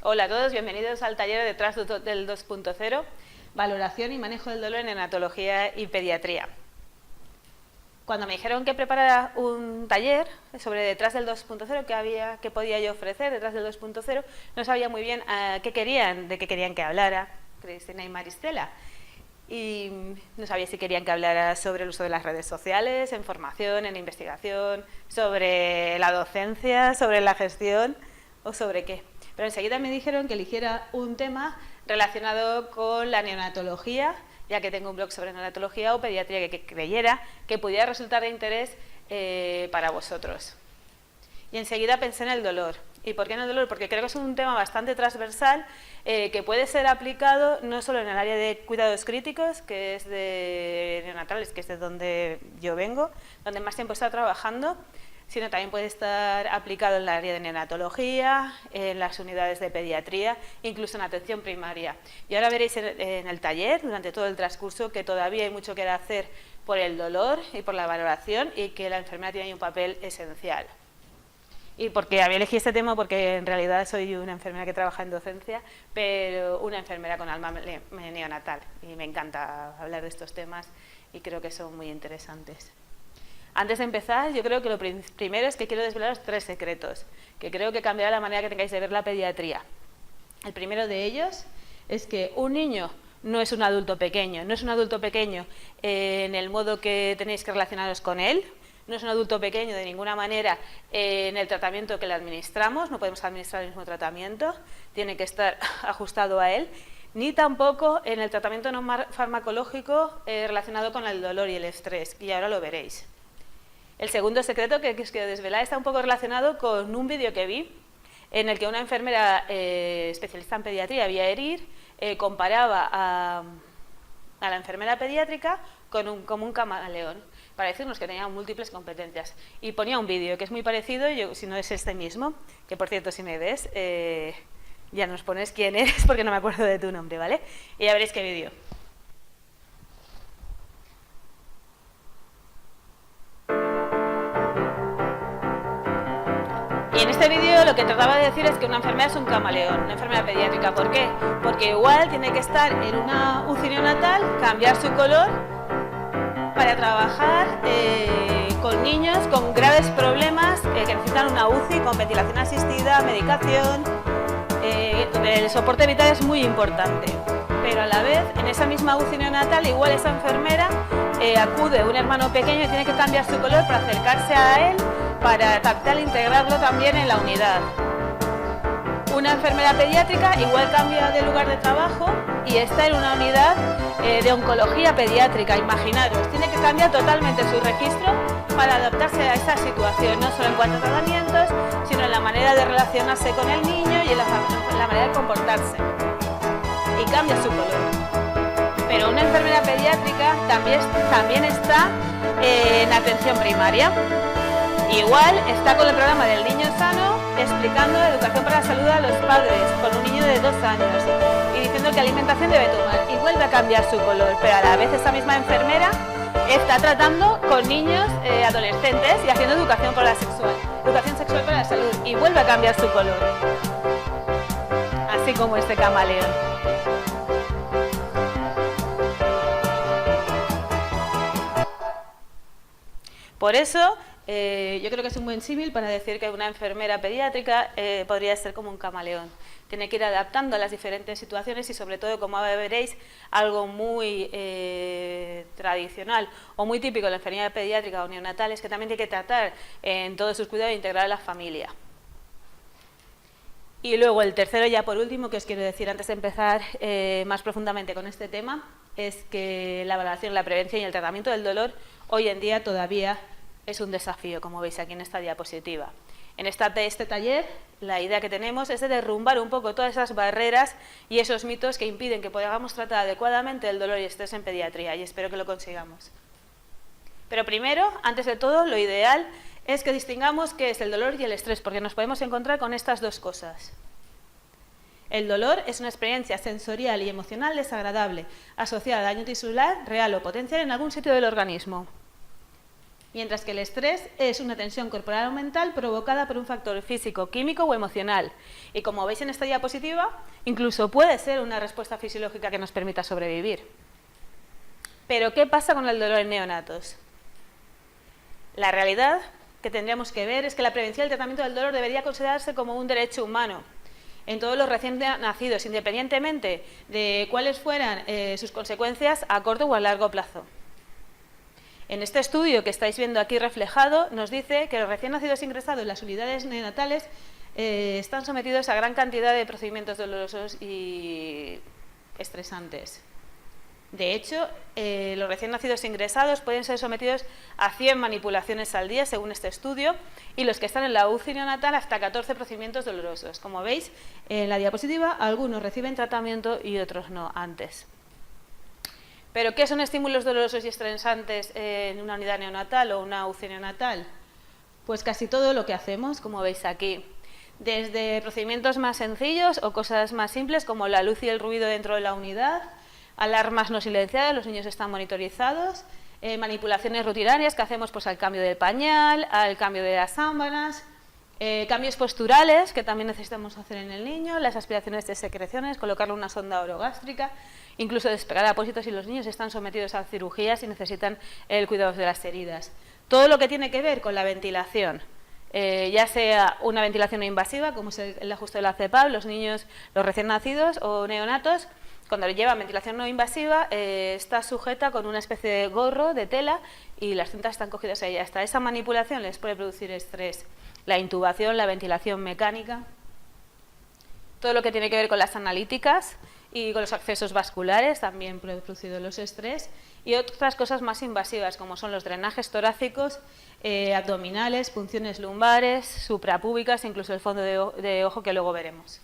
Hola a todos, bienvenidos al taller Detrás del 2.0, Valoración y Manejo del Dolor en Neonatología y Pediatría. Cuando me dijeron que preparara un taller sobre Detrás del 2.0, qué podía yo ofrecer detrás del 2.0, no sabía muy bien de qué querían que hablara Cristina y Maristela. Y no sabía si querían que hablara sobre el uso de las redes sociales, en formación, en investigación, sobre la docencia, sobre la gestión o sobre qué. Pero enseguida me dijeron que eligiera un tema relacionado con la neonatología, ya que tengo un blog sobre neonatología o pediatría que creyera que pudiera resultar de interés para vosotros. Y enseguida pensé en el dolor. ¿Y por qué en el dolor? Porque creo que es un tema bastante transversal que puede ser aplicado no solo en el área de cuidados críticos, que es de neonatales, que es de donde yo vengo, donde más tiempo he estado trabajando, sino también puede estar aplicado en el área de neonatología, en las unidades de pediatría, incluso en atención primaria. Y ahora veréis en el taller, durante todo el transcurso, que todavía hay mucho que hacer por el dolor y por la valoración y que la enfermera tiene un papel esencial. Y porque había elegido este tema porque en realidad soy una enfermera que trabaja en docencia, pero una enfermera con alma neonatal. Y me encanta hablar de estos temas y creo que son muy interesantes. Antes de empezar, yo creo que lo primero es que quiero desvelaros 3 secretos, que creo que cambiará la manera que tengáis de ver la pediatría. El primero de ellos es que un niño no es un adulto pequeño, no es un adulto pequeño en el modo que tenéis que relacionaros con él, no es un adulto pequeño de ninguna manera en el tratamiento que le administramos, no podemos administrar el mismo tratamiento, tiene que estar ajustado a él, ni tampoco en el tratamiento no farmacológico relacionado con el dolor y el estrés, y ahora lo veréis. El segundo secreto que os quiero desvelar está un poco relacionado con un vídeo que vi en el que una enfermera especialista en pediatría, Vía Herir, comparaba a la enfermera pediátrica como un camaleón, para decirnos que tenía múltiples competencias. Y ponía un vídeo que es muy parecido, si no es este mismo, que por cierto si me ves, ya nos pones quién eres porque no me acuerdo de tu nombre, ¿vale? Y ya veréis qué vídeo. Y en este vídeo lo que trataba de decir es que una enfermera es un camaleón, una enfermera pediátrica. ¿Por qué? Porque igual tiene que estar en una UCI neonatal, cambiar su color para trabajar con niños con graves problemas que necesitan una UCI con ventilación asistida, medicación, donde el soporte vital es muy importante. Pero a la vez, en esa misma UCI neonatal, igual esa enfermera acude un hermano pequeño y tiene que cambiar su color para acercarse a él, para tratar de integrarlo también en la unidad. Una enfermera pediátrica igual cambia de lugar de trabajo y está en una unidad de oncología pediátrica, imaginaros, tiene que cambiar totalmente su registro para adaptarse a esa situación, no solo en cuanto a tratamientos, sino en la manera de relacionarse con el niño y en la manera de comportarse. Y cambia su color. Pero una enfermera pediátrica también está en atención primaria. Igual está con el programa del niño sano explicando educación para la salud a los padres con un niño de 2 años y diciendo qué alimentación debe tomar y vuelve a cambiar su color, pero a la vez esa misma enfermera está tratando con niños adolescentes y haciendo educación sexual para la salud y vuelve a cambiar su color, así como este camaleón. Por eso yo creo que es un buen símil para decir que una enfermera pediátrica podría ser como un camaleón. Tiene que ir adaptando a las diferentes situaciones y sobre todo, como veréis, algo muy tradicional o muy típico de la enfermería pediátrica o neonatal es que también tiene que tratar en todos sus cuidados e integrar a la familia. Y luego el tercero, ya por último, que os quiero decir antes de empezar más profundamente con este tema, es que la valoración, la prevención y el tratamiento del dolor hoy en día todavía es un desafío, como veis aquí en esta diapositiva. En este taller, la idea que tenemos es de derrumbar un poco todas esas barreras y esos mitos que impiden que podamos tratar adecuadamente el dolor y estrés en pediatría, y espero que lo consigamos. Pero primero, antes de todo, lo ideal es que distingamos qué es el dolor y el estrés, porque nos podemos encontrar con estas dos cosas. El dolor es una experiencia sensorial y emocional desagradable, asociada a daño tisular, real o potencial en algún sitio del organismo. mientras que el estrés es una tensión corporal o mental provocada por un factor físico, químico o emocional. Y como veis en esta diapositiva, incluso puede ser una respuesta fisiológica que nos permita sobrevivir. Pero, ¿qué pasa con el dolor en neonatos? La realidad que tendríamos que ver es que la prevención y el tratamiento del dolor debería considerarse como un derecho humano en todos los recién nacidos, independientemente de cuáles fueran sus consecuencias a corto o a largo plazo. En este estudio que estáis viendo aquí reflejado, nos dice que los recién nacidos ingresados en las unidades neonatales están sometidos a gran cantidad de procedimientos dolorosos y estresantes. De hecho, los recién nacidos ingresados pueden ser sometidos a 100 manipulaciones al día, según este estudio, y los que están en la UCI neonatal hasta 14 procedimientos dolorosos. Como veis en la diapositiva, algunos reciben tratamiento y otros no antes. ¿Pero qué son estímulos dolorosos y estresantes en una unidad neonatal o una UCI neonatal? Pues casi todo lo que hacemos, como veis aquí. Desde procedimientos más sencillos o cosas más simples como la luz y el ruido dentro de la unidad, alarmas no silenciadas, los niños están monitorizados, manipulaciones rutinarias que hacemos pues, al cambio del pañal, al cambio de las sábanas, cambios posturales que también necesitamos hacer en el niño, las aspiraciones de secreciones, colocarle una sonda orogástrica, incluso despegar apósitos si los niños están sometidos a cirugías y necesitan el cuidado de las heridas. Todo lo que tiene que ver con la ventilación, ya sea una ventilación no invasiva, como es el ajuste de la CPAP, los niños, los recién nacidos o neonatos, cuando llevan ventilación no invasiva, está sujeta con una especie de gorro de tela y las cintas están cogidas a ella. Hasta esa manipulación les puede producir estrés. La intubación, la ventilación mecánica, todo lo que tiene que ver con las analíticas y con los accesos vasculares también puede producir los estrés y otras cosas más invasivas como son los drenajes torácicos, abdominales, punciones lumbares, suprapúbicas, incluso el fondo de ojo que luego veremos.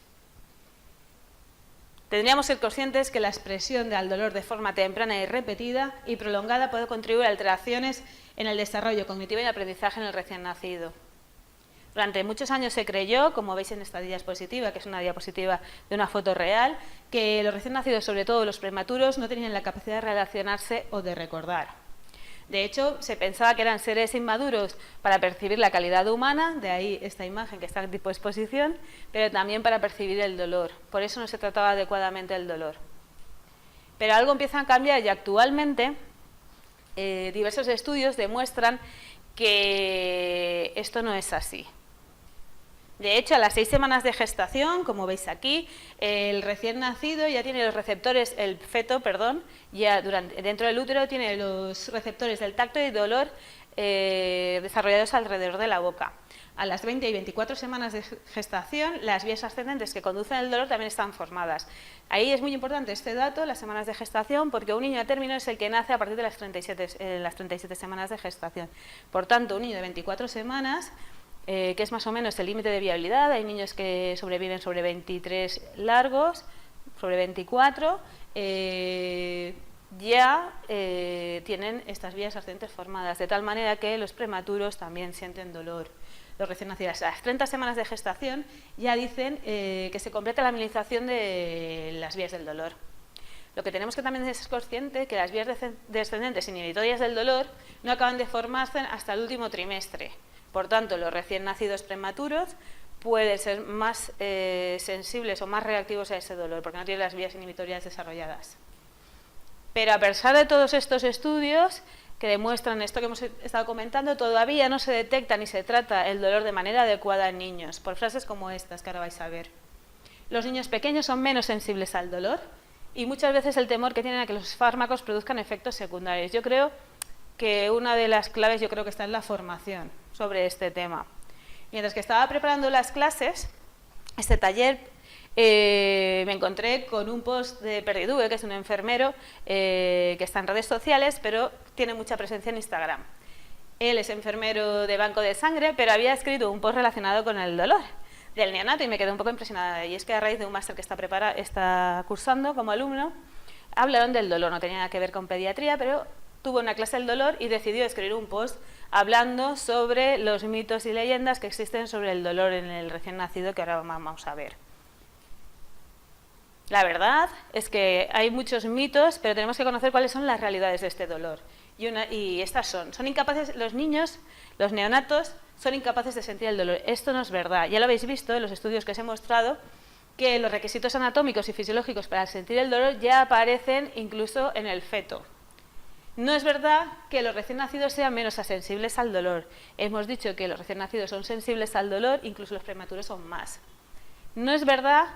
Tendríamos que ser conscientes que la expresión del dolor de forma temprana y repetida y prolongada puede contribuir a alteraciones en el desarrollo cognitivo y aprendizaje en el recién nacido. Durante muchos años se creyó, como veis en esta diapositiva, que es una diapositiva de una foto real, que los recién nacidos, sobre todo los prematuros, no tenían la capacidad de relacionarse o de recordar. De hecho, se pensaba que eran seres inmaduros para percibir la calidad humana, de ahí esta imagen que está en tipo de exposición, pero también para percibir el dolor. Por eso no se trataba adecuadamente el dolor. Pero algo empieza a cambiar y actualmente diversos estudios demuestran que esto no es así. De hecho, a las 6 semanas de gestación, como veis aquí, el recién nacido ya tiene los receptores, el feto, perdón, ya dentro del útero tiene los receptores del tacto y dolor desarrollados alrededor de la boca. A las 20 y 24 semanas de gestación, las vías ascendentes que conducen al dolor también están formadas. Ahí es muy importante este dato, las semanas de gestación, porque un niño a término es el que nace a partir de las 37 semanas de gestación. Por tanto, un niño de 24 semanas, que es más o menos el límite de viabilidad, hay niños que sobreviven sobre 23 largos, sobre 24, ya tienen estas vías ascendentes formadas, de tal manera que los prematuros también sienten dolor. Los recién nacidos a las 30 semanas de gestación ya dicen que se completa la minimización de las vías del dolor. Lo que tenemos que también es consciente que las vías descendentes inhibitorias del dolor no acaban de formarse hasta el último trimestre. Por tanto, los recién nacidos prematuros pueden ser más sensibles o más reactivos a ese dolor, porque no tienen las vías inhibitorias desarrolladas. Pero a pesar de todos estos estudios que demuestran esto que hemos estado comentando, todavía no se detecta ni se trata el dolor de manera adecuada en niños, por frases como estas que ahora vais a ver. Los niños pequeños son menos sensibles al dolor y muchas veces el temor que tienen a que los fármacos produzcan efectos secundarios. Yo creo que una de las claves que está en la formación sobre este tema. Mientras que estaba preparando las clases, este taller, me encontré con un post de Perdiduve, que es un enfermero que está en redes sociales, pero tiene mucha presencia en Instagram. Él es enfermero de banco de sangre, pero había escrito un post relacionado con el dolor del neonato y me quedé un poco impresionada. Y es que a raíz de un máster que está cursando como alumno, hablaron del dolor, no tenía nada que ver con pediatría, pero tuvo una clase del dolor y decidió escribir un post hablando sobre los mitos y leyendas que existen sobre el dolor en el recién nacido, que ahora vamos a ver. La verdad es que hay muchos mitos, pero tenemos que conocer cuáles son las realidades de este dolor. y estas son incapaces, los niños, los neonatos, son incapaces de sentir el dolor. Esto no es verdad. Ya lo habéis visto en los estudios que os he mostrado, que los requisitos anatómicos y fisiológicos para sentir el dolor ya aparecen incluso en el feto. No es verdad que los recién nacidos sean menos sensibles al dolor. Hemos dicho que los recién nacidos son sensibles al dolor, incluso los prematuros son más. No es verdad,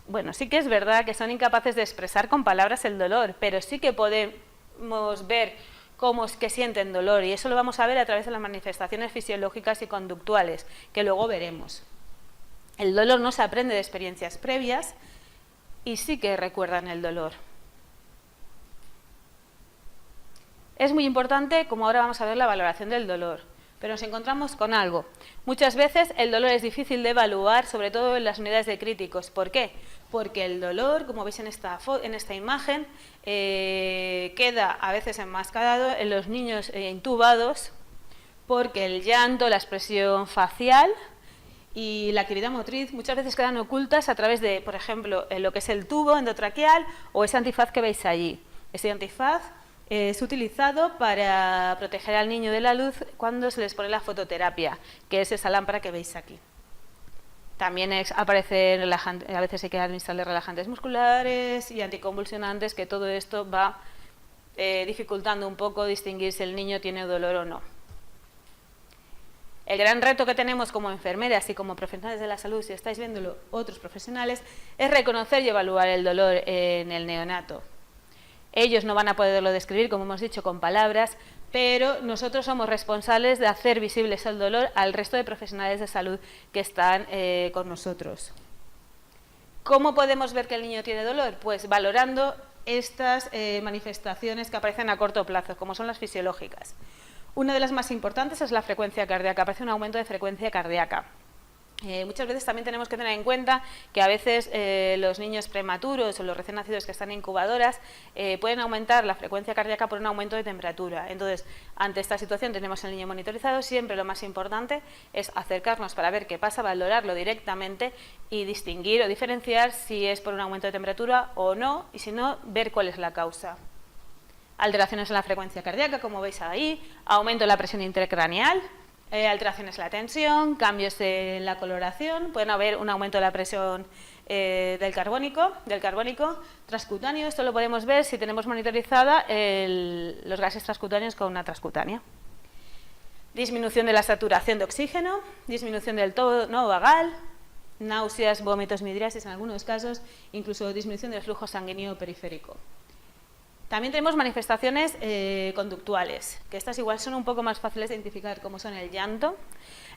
bueno, sí que es verdad que son incapaces de expresar con palabras el dolor, pero sí que podemos ver cómo es que sienten dolor, y eso lo vamos a ver a través de las manifestaciones fisiológicas y conductuales, que luego veremos. El dolor no se aprende de experiencias previas y sí que recuerdan el dolor. Es muy importante, como ahora vamos a ver, la valoración del dolor, pero nos encontramos con algo. Muchas veces el dolor es difícil de evaluar, sobre todo en las unidades de críticos. ¿Por qué? Porque el dolor, como veis en esta imagen, queda a veces enmascarado en los niños intubados, porque el llanto, la expresión facial y la actividad motriz muchas veces quedan ocultas a través de, por ejemplo, lo que es el tubo endotraqueal o ese antifaz que veis allí. Este antifaz es utilizado para proteger al niño de la luz cuando se les pone la fototerapia, que es esa lámpara que veis aquí. También aparece a veces hay que administrarle relajantes musculares y anticonvulsionantes, que todo esto va dificultando un poco distinguir si el niño tiene dolor o no. El gran reto que tenemos como enfermeras y como profesionales de la salud, si estáis viéndolo otros profesionales, es reconocer y evaluar el dolor en el neonato. Ellos no van a poderlo describir, como hemos dicho, con palabras, pero nosotros somos responsables de hacer visibles el dolor al resto de profesionales de salud que están con nosotros. ¿Cómo podemos ver que el niño tiene dolor? Pues valorando estas manifestaciones que aparecen a corto plazo, como son las fisiológicas. Una de las más importantes es la frecuencia cardíaca, aparece un aumento de frecuencia cardíaca. Muchas veces también tenemos que tener en cuenta que a veces los niños prematuros o los recién nacidos que están en incubadoras pueden aumentar la frecuencia cardíaca por un aumento de temperatura. Entonces, ante esta situación tenemos al niño monitorizado. Siempre lo más importante es acercarnos para ver qué pasa, valorarlo directamente y distinguir o diferenciar si es por un aumento de temperatura o no, y si no, ver cuál es la causa. Alteraciones en la frecuencia cardíaca, como veis ahí, aumento de la presión intracraneal, alteraciones en la tensión, cambios en la coloración, pueden haber un aumento de la presión del carbónico transcutáneo. Esto lo podemos ver si tenemos monitorizada los gases transcutáneos con una transcutánea. Disminución de la saturación de oxígeno, disminución del tono vagal, náuseas, vómitos, midriasis en algunos casos, incluso disminución del flujo sanguíneo periférico. También tenemos manifestaciones conductuales, que estas igual son un poco más fáciles de identificar, como son el llanto,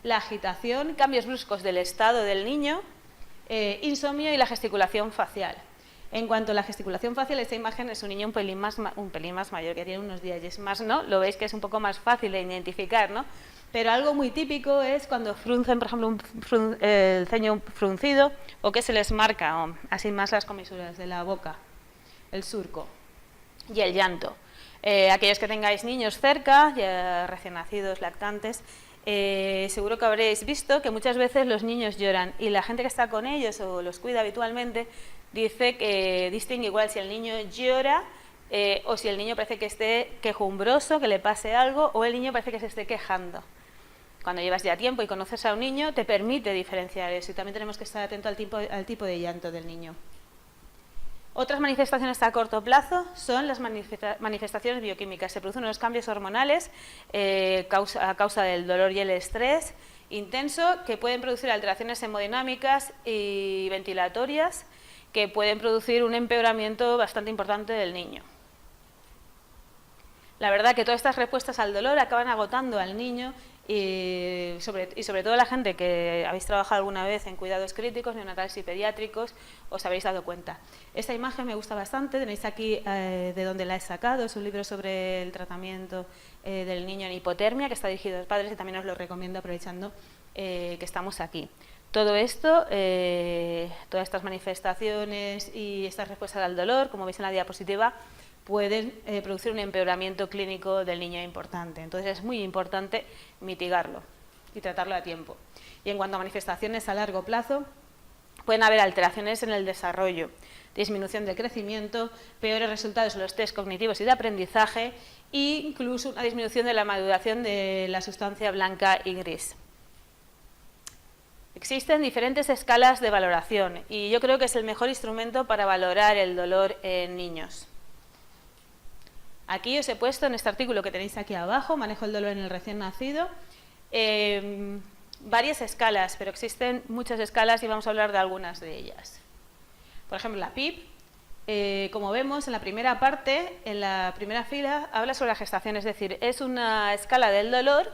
la agitación, cambios bruscos del estado del niño, insomnio y la gesticulación facial. En cuanto a la gesticulación facial, esta imagen es un niño un pelín más mayor, que tiene unos 10 años más, ¿no? Lo veis que es un poco más fácil de identificar, ¿no? Pero algo muy típico es cuando fruncen, por ejemplo, el ceño fruncido, o que se les marca así más las comisuras de la boca, el surco. Y el llanto. Aquellos que tengáis niños cerca, ya recién nacidos, lactantes, seguro que habréis visto que muchas veces los niños lloran y la gente que está con ellos o los cuida habitualmente dice que distingue igual si el niño llora o si el niño parece que esté quejumbroso, que le pase algo, o el niño parece que se esté quejando. Cuando llevas ya tiempo y conoces a un niño, te permite diferenciar eso, y también tenemos que estar atentos al tipo de llanto del niño. Otras manifestaciones a corto plazo son las manifestaciones bioquímicas. Se producen unos cambios hormonales a causa del dolor y el estrés intenso, que pueden producir alteraciones hemodinámicas y ventilatorias, que pueden producir un empeoramiento bastante importante del niño. La verdad que todas estas respuestas al dolor acaban agotando al niño y sobre todo la gente que habéis trabajado alguna vez en cuidados críticos, neonatales y pediátricos, os habéis dado cuenta. Esta imagen me gusta bastante, tenéis aquí de dónde la he sacado, es un libro sobre el tratamiento del niño en hipotermia, que está dirigido a los padres, y también os lo recomiendo aprovechando que estamos aquí. Todo esto, todas estas manifestaciones y estas respuestas al dolor, como veis en la diapositiva, pueden producir un empeoramiento clínico del niño importante. Entonces es muy importante mitigarlo y tratarlo a tiempo. Y en cuanto a manifestaciones a largo plazo, pueden haber alteraciones en el desarrollo, disminución del crecimiento, peores resultados en los test cognitivos y de aprendizaje e incluso una disminución de la maduración de la sustancia blanca y gris. Existen diferentes escalas de valoración y yo creo que es el mejor instrumento para valorar el dolor en niños. Aquí os he puesto en este artículo que tenéis aquí abajo, Manejo del dolor en el recién nacido, varias escalas, pero existen muchas escalas y vamos a hablar de algunas de ellas. Por ejemplo, la PIP, como vemos en la primera parte, en la primera fila, habla sobre la gestación, es decir, es una escala del dolor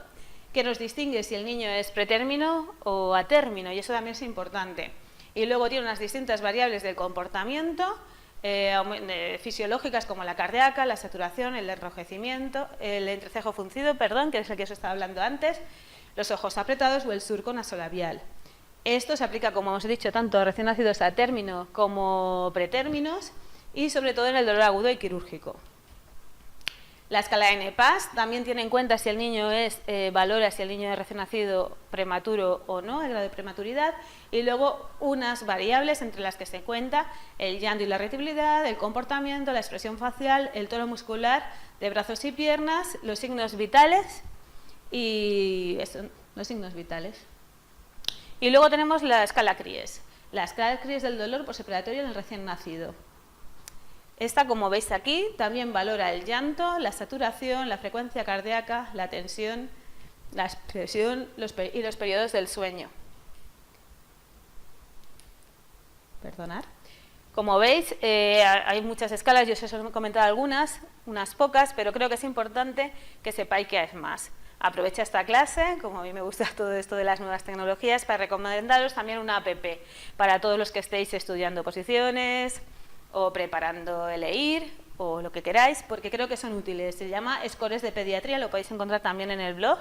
que nos distingue si el niño es pretérmino o a término, y eso también es importante. Y luego tiene unas distintas variables del comportamiento, fisiológicas como la cardíaca, la saturación, el enrojecimiento, el entrecejo fruncido, que es el que os estaba hablando antes, los ojos apretados o el surco nasolabial. Esto se aplica, como os he dicho, tanto a recién nacidos a término como pretérminos y sobre todo en el dolor agudo y quirúrgico. La escala NPAS también tiene en cuenta si el niño valora si el niño es recién nacido prematuro o no, el grado de prematuridad, y luego unas variables entre las que se cuenta el llanto y la irritabilidad, el comportamiento, la expresión facial, el tono muscular de brazos y piernas, los signos vitales y los signos vitales. Y luego tenemos la escala CRIES, la escala CRIES del dolor postoperatorio en el recién nacido. Esta, como veis aquí, también valora el llanto, la saturación, la frecuencia cardíaca, la tensión, la expresión y los periodos del sueño. Perdonad. Como veis, hay muchas escalas, yo os he comentado algunas, unas pocas, pero creo que es importante que sepáis que hay más. Aprovecho esta clase, como a mí me gusta todo esto de las nuevas tecnologías, para recomendaros también una app para todos los que estéis estudiando oposiciones o preparando el EIR o lo que queráis, porque creo que son útiles. Se llama Scores de Pediatría, lo podéis encontrar también en el blog,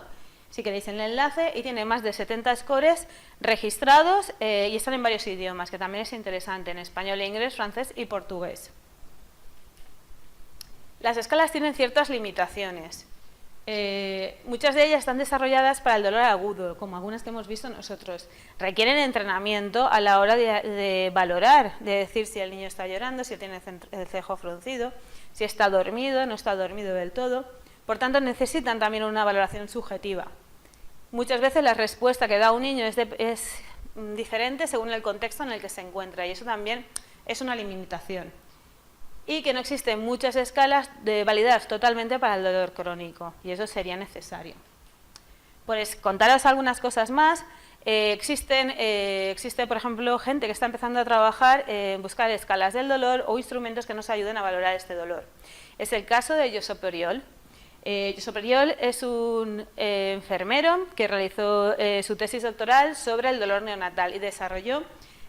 si queréis el enlace, y tiene más de 70 scores registrados y están en varios idiomas, que también es interesante, en español, inglés, francés y portugués. Las escalas tienen ciertas limitaciones. Muchas de ellas están desarrolladas para el dolor agudo, como algunas que hemos visto nosotros. Requieren entrenamiento a la hora de valorar, de decir si el niño está llorando, si tiene el cejo fruncido, si está dormido, no está dormido del todo. Por tanto, necesitan también una valoración subjetiva. Muchas veces la respuesta que da un niño es diferente según el contexto en el que se encuentra, y eso también es una limitación. Y que no existen muchas escalas validadas totalmente para el dolor crónico, y eso sería necesario. Pues contaros algunas cosas más. Existe, por ejemplo, gente que está empezando a trabajar en buscar escalas del dolor o instrumentos que nos ayuden a valorar este dolor. Es el caso de Josep Oriol. Josep Oriol es un enfermero que realizó su tesis doctoral sobre el dolor neonatal y desarrolló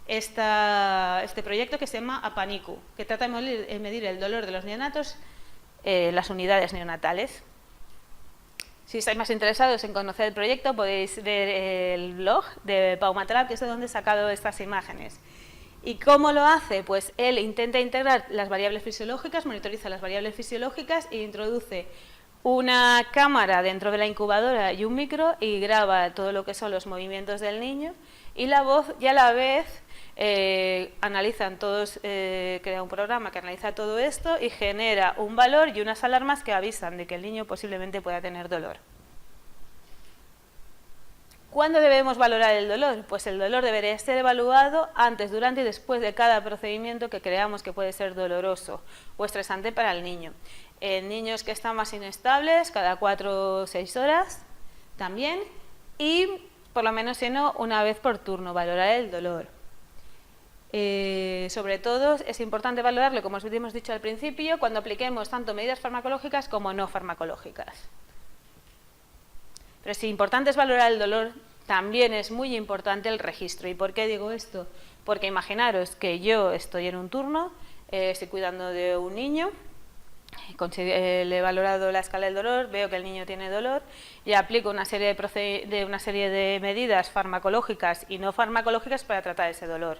este proyecto que se llama APANICU, que trata de medir el dolor de los neonatos en las unidades neonatales. Si estáis más interesados en conocer el proyecto, podéis ver el blog de Pau Matalat, que es de donde he sacado estas imágenes. ¿Y cómo lo hace? Pues él intenta integrar las variables fisiológicas, monitoriza las variables fisiológicas e introduce una cámara dentro de la incubadora y un micro y graba todo lo que son los movimientos del niño, y la voz, y a la vez analizan todos, crea un programa que analiza todo esto y genera un valor y unas alarmas que avisan de que el niño posiblemente pueda tener dolor. ¿Cuándo debemos valorar el dolor? Pues el dolor debería ser evaluado antes, durante y después de cada procedimiento que creamos que puede ser doloroso o estresante para el niño. En niños que están más inestables, cada 4 o 6 horas también, y por lo menos si no, una vez por turno, valorar el dolor. Sobre todo es importante valorarlo, como os hemos dicho al principio, cuando apliquemos tanto medidas farmacológicas como no farmacológicas. Pero si importante es valorar el dolor, también es muy importante el registro. ¿Y por qué digo esto? Porque imaginaros que yo estoy en un turno, estoy cuidando de un niño, le he valorado la escala del dolor, veo que el niño tiene dolor y aplico una serie de medidas farmacológicas y no farmacológicas para tratar ese dolor.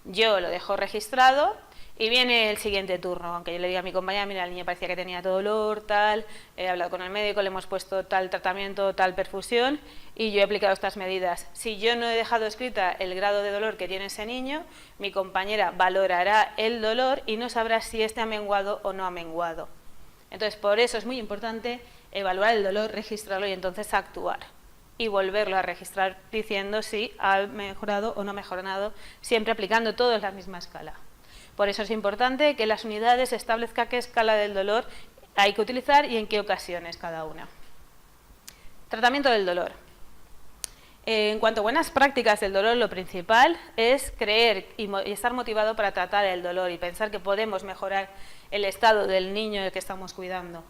Yo lo dejo registrado Y viene el siguiente turno, aunque yo le diga a mi compañera, mira, el niño parecía que tenía todo dolor, tal, he hablado con el médico, le hemos puesto tal tratamiento, tal perfusión, y yo he aplicado estas medidas. Si yo no he dejado escrita el grado de dolor que tiene ese niño, mi compañera valorará el dolor y no sabrá si este ha menguado o no ha menguado. Entonces, por eso es muy importante evaluar el dolor, registrarlo y entonces actuar. Y volverlo a registrar diciendo si ha mejorado o no ha mejorado, siempre aplicando todo en la misma escala. Por eso es importante que las unidades establezcan qué escala del dolor hay que utilizar y en qué ocasiones cada una. Tratamiento del dolor. En cuanto a buenas prácticas del dolor, lo principal es creer y estar motivado para tratar el dolor y pensar que podemos mejorar el estado del niño del que estamos cuidando.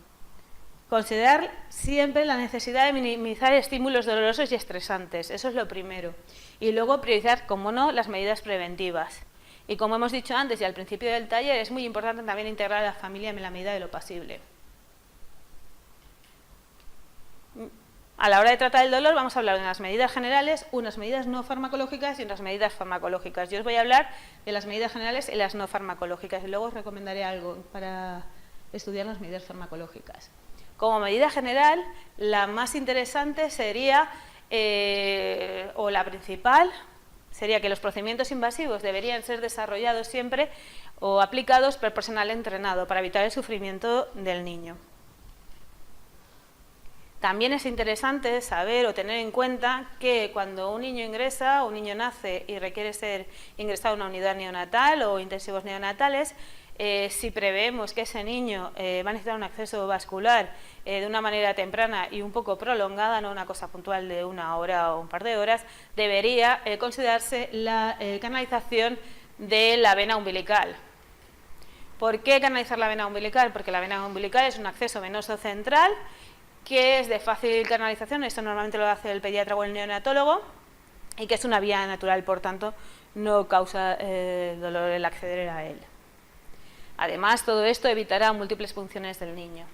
Considerar siempre la necesidad de minimizar estímulos dolorosos y estresantes, eso es lo primero. Y luego priorizar, como no, las medidas preventivas. Y como hemos dicho antes y al principio del taller, es muy importante también integrar a la familia en la medida de lo posible. A la hora de tratar el dolor vamos a hablar de unas medidas generales, unas medidas no farmacológicas y unas medidas farmacológicas. Yo os voy a hablar de las medidas generales y las no farmacológicas y luego os recomendaré algo para estudiar las medidas farmacológicas. Como medida general, la más interesante sería, o la principal, sería que los procedimientos invasivos deberían ser desarrollados siempre o aplicados por personal entrenado para evitar el sufrimiento del niño. También es interesante saber o tener en cuenta que cuando un niño ingresa, un niño nace y requiere ser ingresado a una unidad neonatal o intensivos neonatales, si preveemos que ese niño va a necesitar un acceso vascular de una manera temprana y un poco prolongada, no una cosa puntual de una hora o un par de horas, debería considerarse la canalización de la vena umbilical. ¿Por qué canalizar la vena umbilical? Porque la vena umbilical es un acceso venoso central que es de fácil canalización, esto normalmente lo hace el pediatra o el neonatólogo, y que es una vía natural, por tanto, no causa dolor el acceder a él. Además, todo esto evitará múltiples punciones del niño.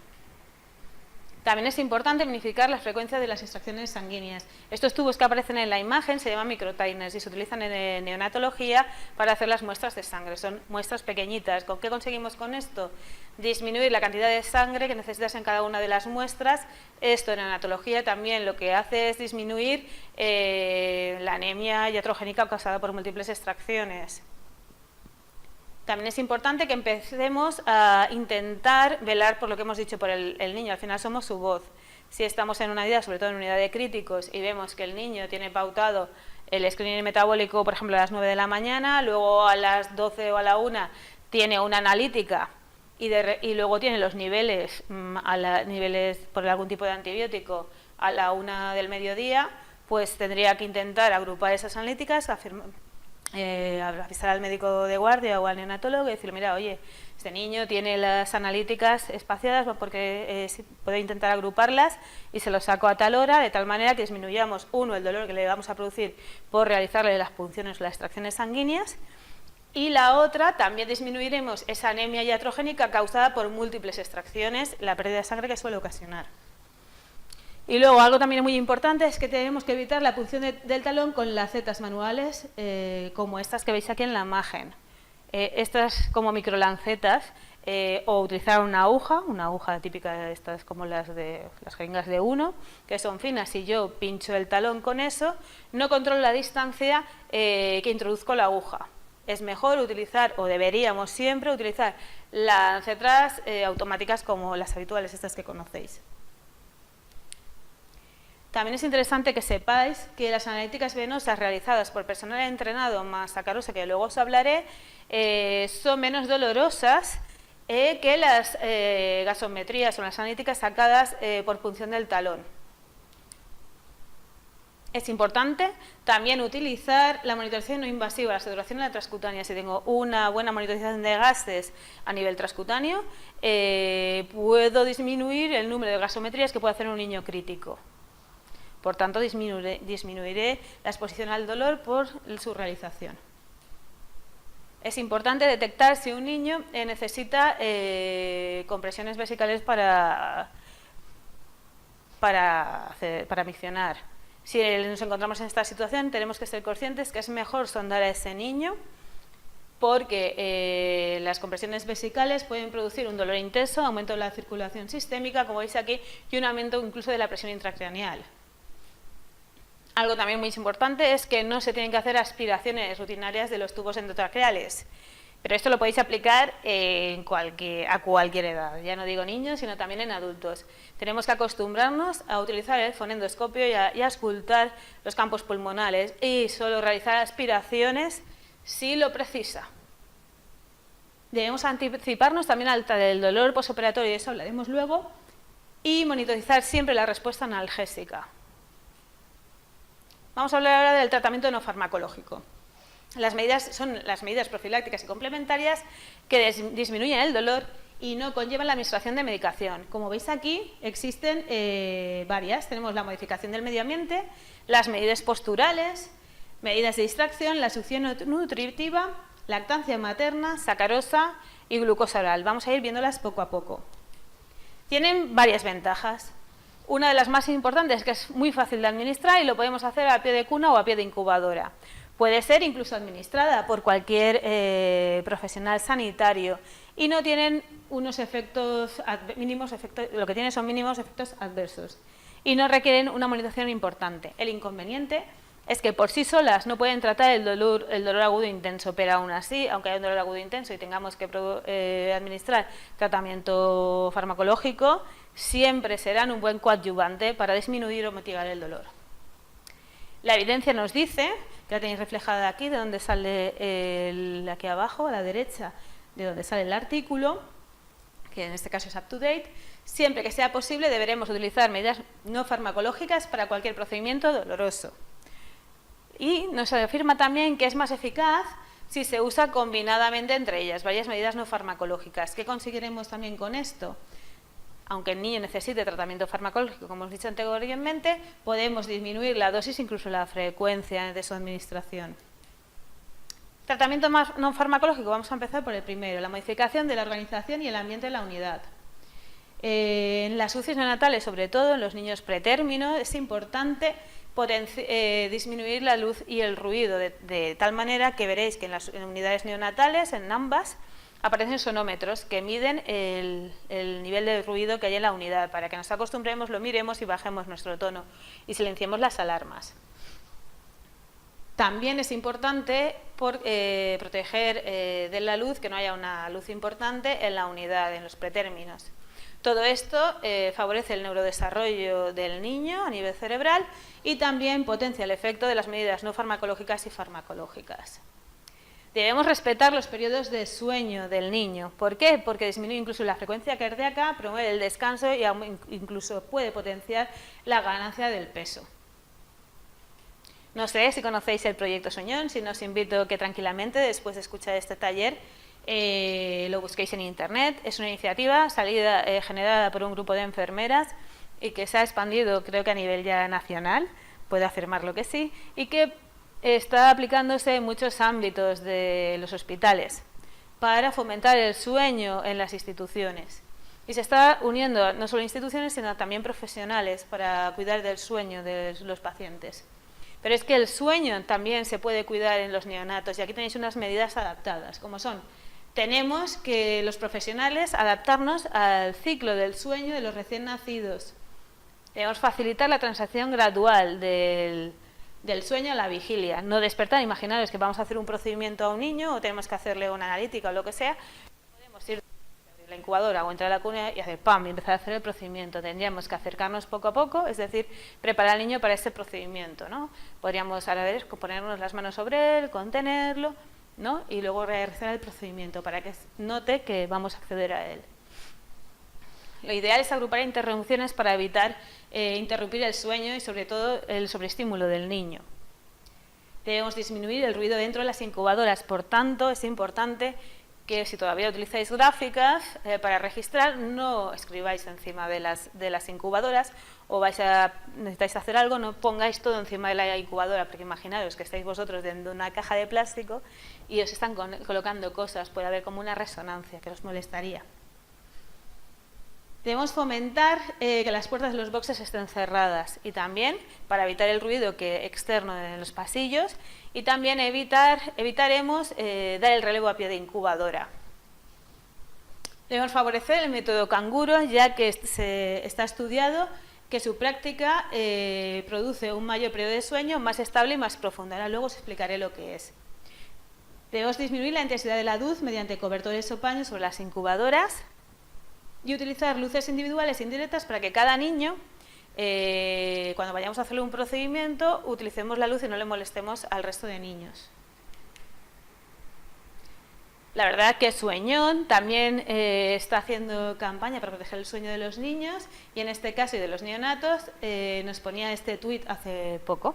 También es importante minificar la frecuencia de las extracciones sanguíneas. Estos tubos que aparecen en la imagen se llaman microtiners y se utilizan en neonatología para hacer las muestras de sangre. Son muestras pequeñitas. ¿Con qué conseguimos con esto? Disminuir la cantidad de sangre que necesitas en cada una de las muestras. Esto en neonatología también lo que hace es disminuir la anemia iatrogénica causada por múltiples extracciones. También es importante que empecemos a intentar velar por lo que hemos dicho, por el niño. Al final somos su voz. Si estamos en una unidad, sobre todo en unidad de críticos, y vemos que el niño tiene pautado el screening metabólico, por ejemplo, a las 9 de la mañana, luego a las 12 o a la 1 tiene una analítica y luego tiene los niveles, niveles por algún tipo de antibiótico a la 1 del mediodía, pues tendría que intentar agrupar esas analíticas, avisar al médico de guardia o al neonatólogo y decirle, mira, oye, este niño tiene las analíticas espaciadas porque puedo intentar agruparlas y se lo saco a tal hora, de tal manera que disminuyamos, uno, el dolor que le vamos a producir por realizarle las punciones o las extracciones sanguíneas, y la otra, también disminuiremos esa anemia iatrogénica causada por múltiples extracciones, la pérdida de sangre que suele ocasionar. Y luego, algo también muy importante es que tenemos que evitar la punción del talón con lacetas manuales, como estas que veis aquí en la imagen. Estas como microlancetas, o utilizar una aguja típica de estas como las jeringas de 1, que son finas. Si yo pincho el talón con eso, no controlo la distancia que introduzco la aguja. Es mejor utilizar, o deberíamos siempre utilizar, lancetas automáticas como las habituales, estas que conocéis. También es interesante que sepáis que las analíticas venosas realizadas por personal entrenado más sacarosa, que luego os hablaré, son menos dolorosas que las gasometrías o las analíticas sacadas por punción del talón. Es importante también utilizar la monitorización no invasiva, la saturación de la transcutánea. Si tengo una buena monitorización de gases a nivel transcutáneo, puedo disminuir el número de gasometrías que puede hacer un niño crítico. Por tanto, disminuiré la exposición al dolor por su realización. Es importante detectar si un niño necesita compresiones vesicales para miccionar. Si nos encontramos en esta situación, tenemos que ser conscientes que es mejor sondar a ese niño porque las compresiones vesicales pueden producir un dolor intenso, aumento de la circulación sistémica, como veis aquí, y un aumento incluso de la presión intracraneal. Algo también muy importante es que no se tienen que hacer aspiraciones rutinarias de los tubos endotraqueales, pero esto lo podéis aplicar a cualquier edad, ya no digo niños, sino también en adultos. Tenemos que acostumbrarnos a utilizar el fonendoscopio y a auscultar los campos pulmonales y solo realizar aspiraciones si lo precisa. Debemos anticiparnos también al del dolor posoperatorio, de eso hablaremos luego, y monitorizar siempre la respuesta analgésica. Vamos a hablar ahora del tratamiento no farmacológico. Las medidas son las medidas profilácticas y complementarias que disminuyen el dolor y no conllevan la administración de medicación. Como veis aquí existen varias. Tenemos la modificación del medio ambiente, las medidas posturales, medidas de distracción, la succión nutritiva, lactancia materna, sacarosa y glucosa oral. Vamos a ir viéndolas poco a poco. Tienen varias ventajas. Una de las más importantes es que es muy fácil de administrar y lo podemos hacer a pie de cuna o a pie de incubadora. Puede ser incluso administrada por cualquier profesional sanitario y no tienen unos efectos mínimos, lo que tienen son mínimos efectos adversos y no requieren una monitorización importante. El inconveniente es que por sí solas no pueden tratar el dolor agudo intenso, pero aún así, aunque haya un dolor agudo intenso y tengamos que administrar tratamiento farmacológico, siempre serán un buen coadyuvante para disminuir o mitigar el dolor. La evidencia nos dice, que la tenéis reflejada aquí, de donde sale aquí abajo, a la derecha, de donde sale el artículo, que en este caso es UpToDate, siempre que sea posible deberemos utilizar medidas no farmacológicas para cualquier procedimiento doloroso. Y nos afirma también que es más eficaz si se usa combinadamente entre ellas varias medidas no farmacológicas. ¿Qué conseguiremos también con esto? Aunque el niño necesite tratamiento farmacológico, como hemos dicho anteriormente, podemos disminuir la dosis, incluso la frecuencia de su administración. Tratamiento no farmacológico, vamos a empezar por el primero, la modificación de la organización y el ambiente de la unidad. En las UCIs neonatales, sobre todo en los niños pretérmino, es importante disminuir la luz y el ruido, de tal manera que veréis que en las unidades neonatales, en ambas, aparecen sonómetros que miden el nivel de ruido que hay en la unidad, para que nos acostumbremos, lo miremos y bajemos nuestro tono y silenciemos las alarmas. También es importante proteger de la luz, que no haya una luz importante en la unidad, en los pretérminos. Todo esto favorece el neurodesarrollo del niño a nivel cerebral y también potencia el efecto de las medidas no farmacológicas y farmacológicas. Debemos respetar los periodos de sueño del niño. ¿Por qué? Porque disminuye incluso la frecuencia cardíaca, promueve el descanso y incluso puede potenciar la ganancia del peso. No sé si conocéis el proyecto Soñón, si no os invito que tranquilamente, después de escuchar este taller, lo busquéis en internet. Es una iniciativa generada por un grupo de enfermeras y que se ha expandido, creo que a nivel ya nacional, puedo afirmarlo que sí, y que está aplicándose en muchos ámbitos de los hospitales para fomentar el sueño en las instituciones. Y se está uniendo no solo instituciones, sino también profesionales para cuidar del sueño de los pacientes. Pero es que el sueño también se puede cuidar en los neonatos y aquí tenéis unas medidas adaptadas, como son: tenemos que los profesionales adaptarnos al ciclo del sueño de los recién nacidos. Debemos facilitar la transición gradual del sueño a la vigilia. No despertar, imaginaros que vamos a hacer un procedimiento a un niño o tenemos que hacerle una analítica o lo que sea. Podemos ir a la incubadora o entrar a la cuna y hacer ¡pam! Y empezar a hacer el procedimiento. Tendríamos que acercarnos poco a poco, es decir, preparar al niño para ese procedimiento, ¿no? Podríamos ahora ver, ponernos las manos sobre él, contenerlo, ¿no? Y luego realizar el procedimiento para que note que vamos a acceder a él. Lo ideal es agrupar interrupciones para evitar interrumpir el sueño y sobre todo el sobreestímulo del niño. Debemos disminuir el ruido dentro de las incubadoras, por tanto es importante que si todavía utilizáis gráficas para registrar, no escribáis encima de las incubadoras o necesitáis hacer algo, no pongáis todo encima de la incubadora, porque imaginaros que estáis vosotros dentro de una caja de plástico y os están colocando cosas, puede haber como una resonancia que os molestaría. Debemos fomentar que las puertas de los boxes estén cerradas y también para evitar el ruido externo en los pasillos y también evitaremos dar el relevo a pie de incubadora. Debemos favorecer el método canguro, ya que está estudiado que su práctica produce un mayor periodo de sueño más estable y más profundo. Ahora luego os explicaré lo que es. Debemos disminuir la intensidad de la luz mediante cobertores o paños sobre las incubadoras y utilizar luces individuales e indirectas para que cada niño, cuando vayamos a hacerle un procedimiento, utilicemos la luz y no le molestemos al resto de niños. La verdad que Sueñón también está haciendo campaña para proteger el sueño de los niños y en este caso y de los neonatos nos ponía este tuit hace poco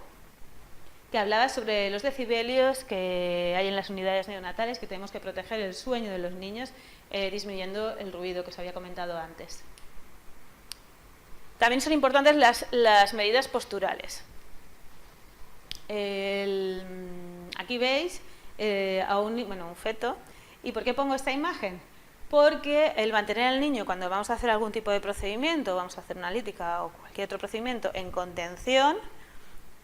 que hablaba sobre los decibelios que hay en las unidades neonatales, que tenemos que proteger el sueño de los niños disminuyendo el ruido que os había comentado antes. También son importantes las medidas posturales. Aquí veis a un feto. ¿Y por qué pongo esta imagen? Porque el mantener al niño cuando vamos a hacer algún tipo de procedimiento, vamos a hacer una lítica o cualquier otro procedimiento en contención,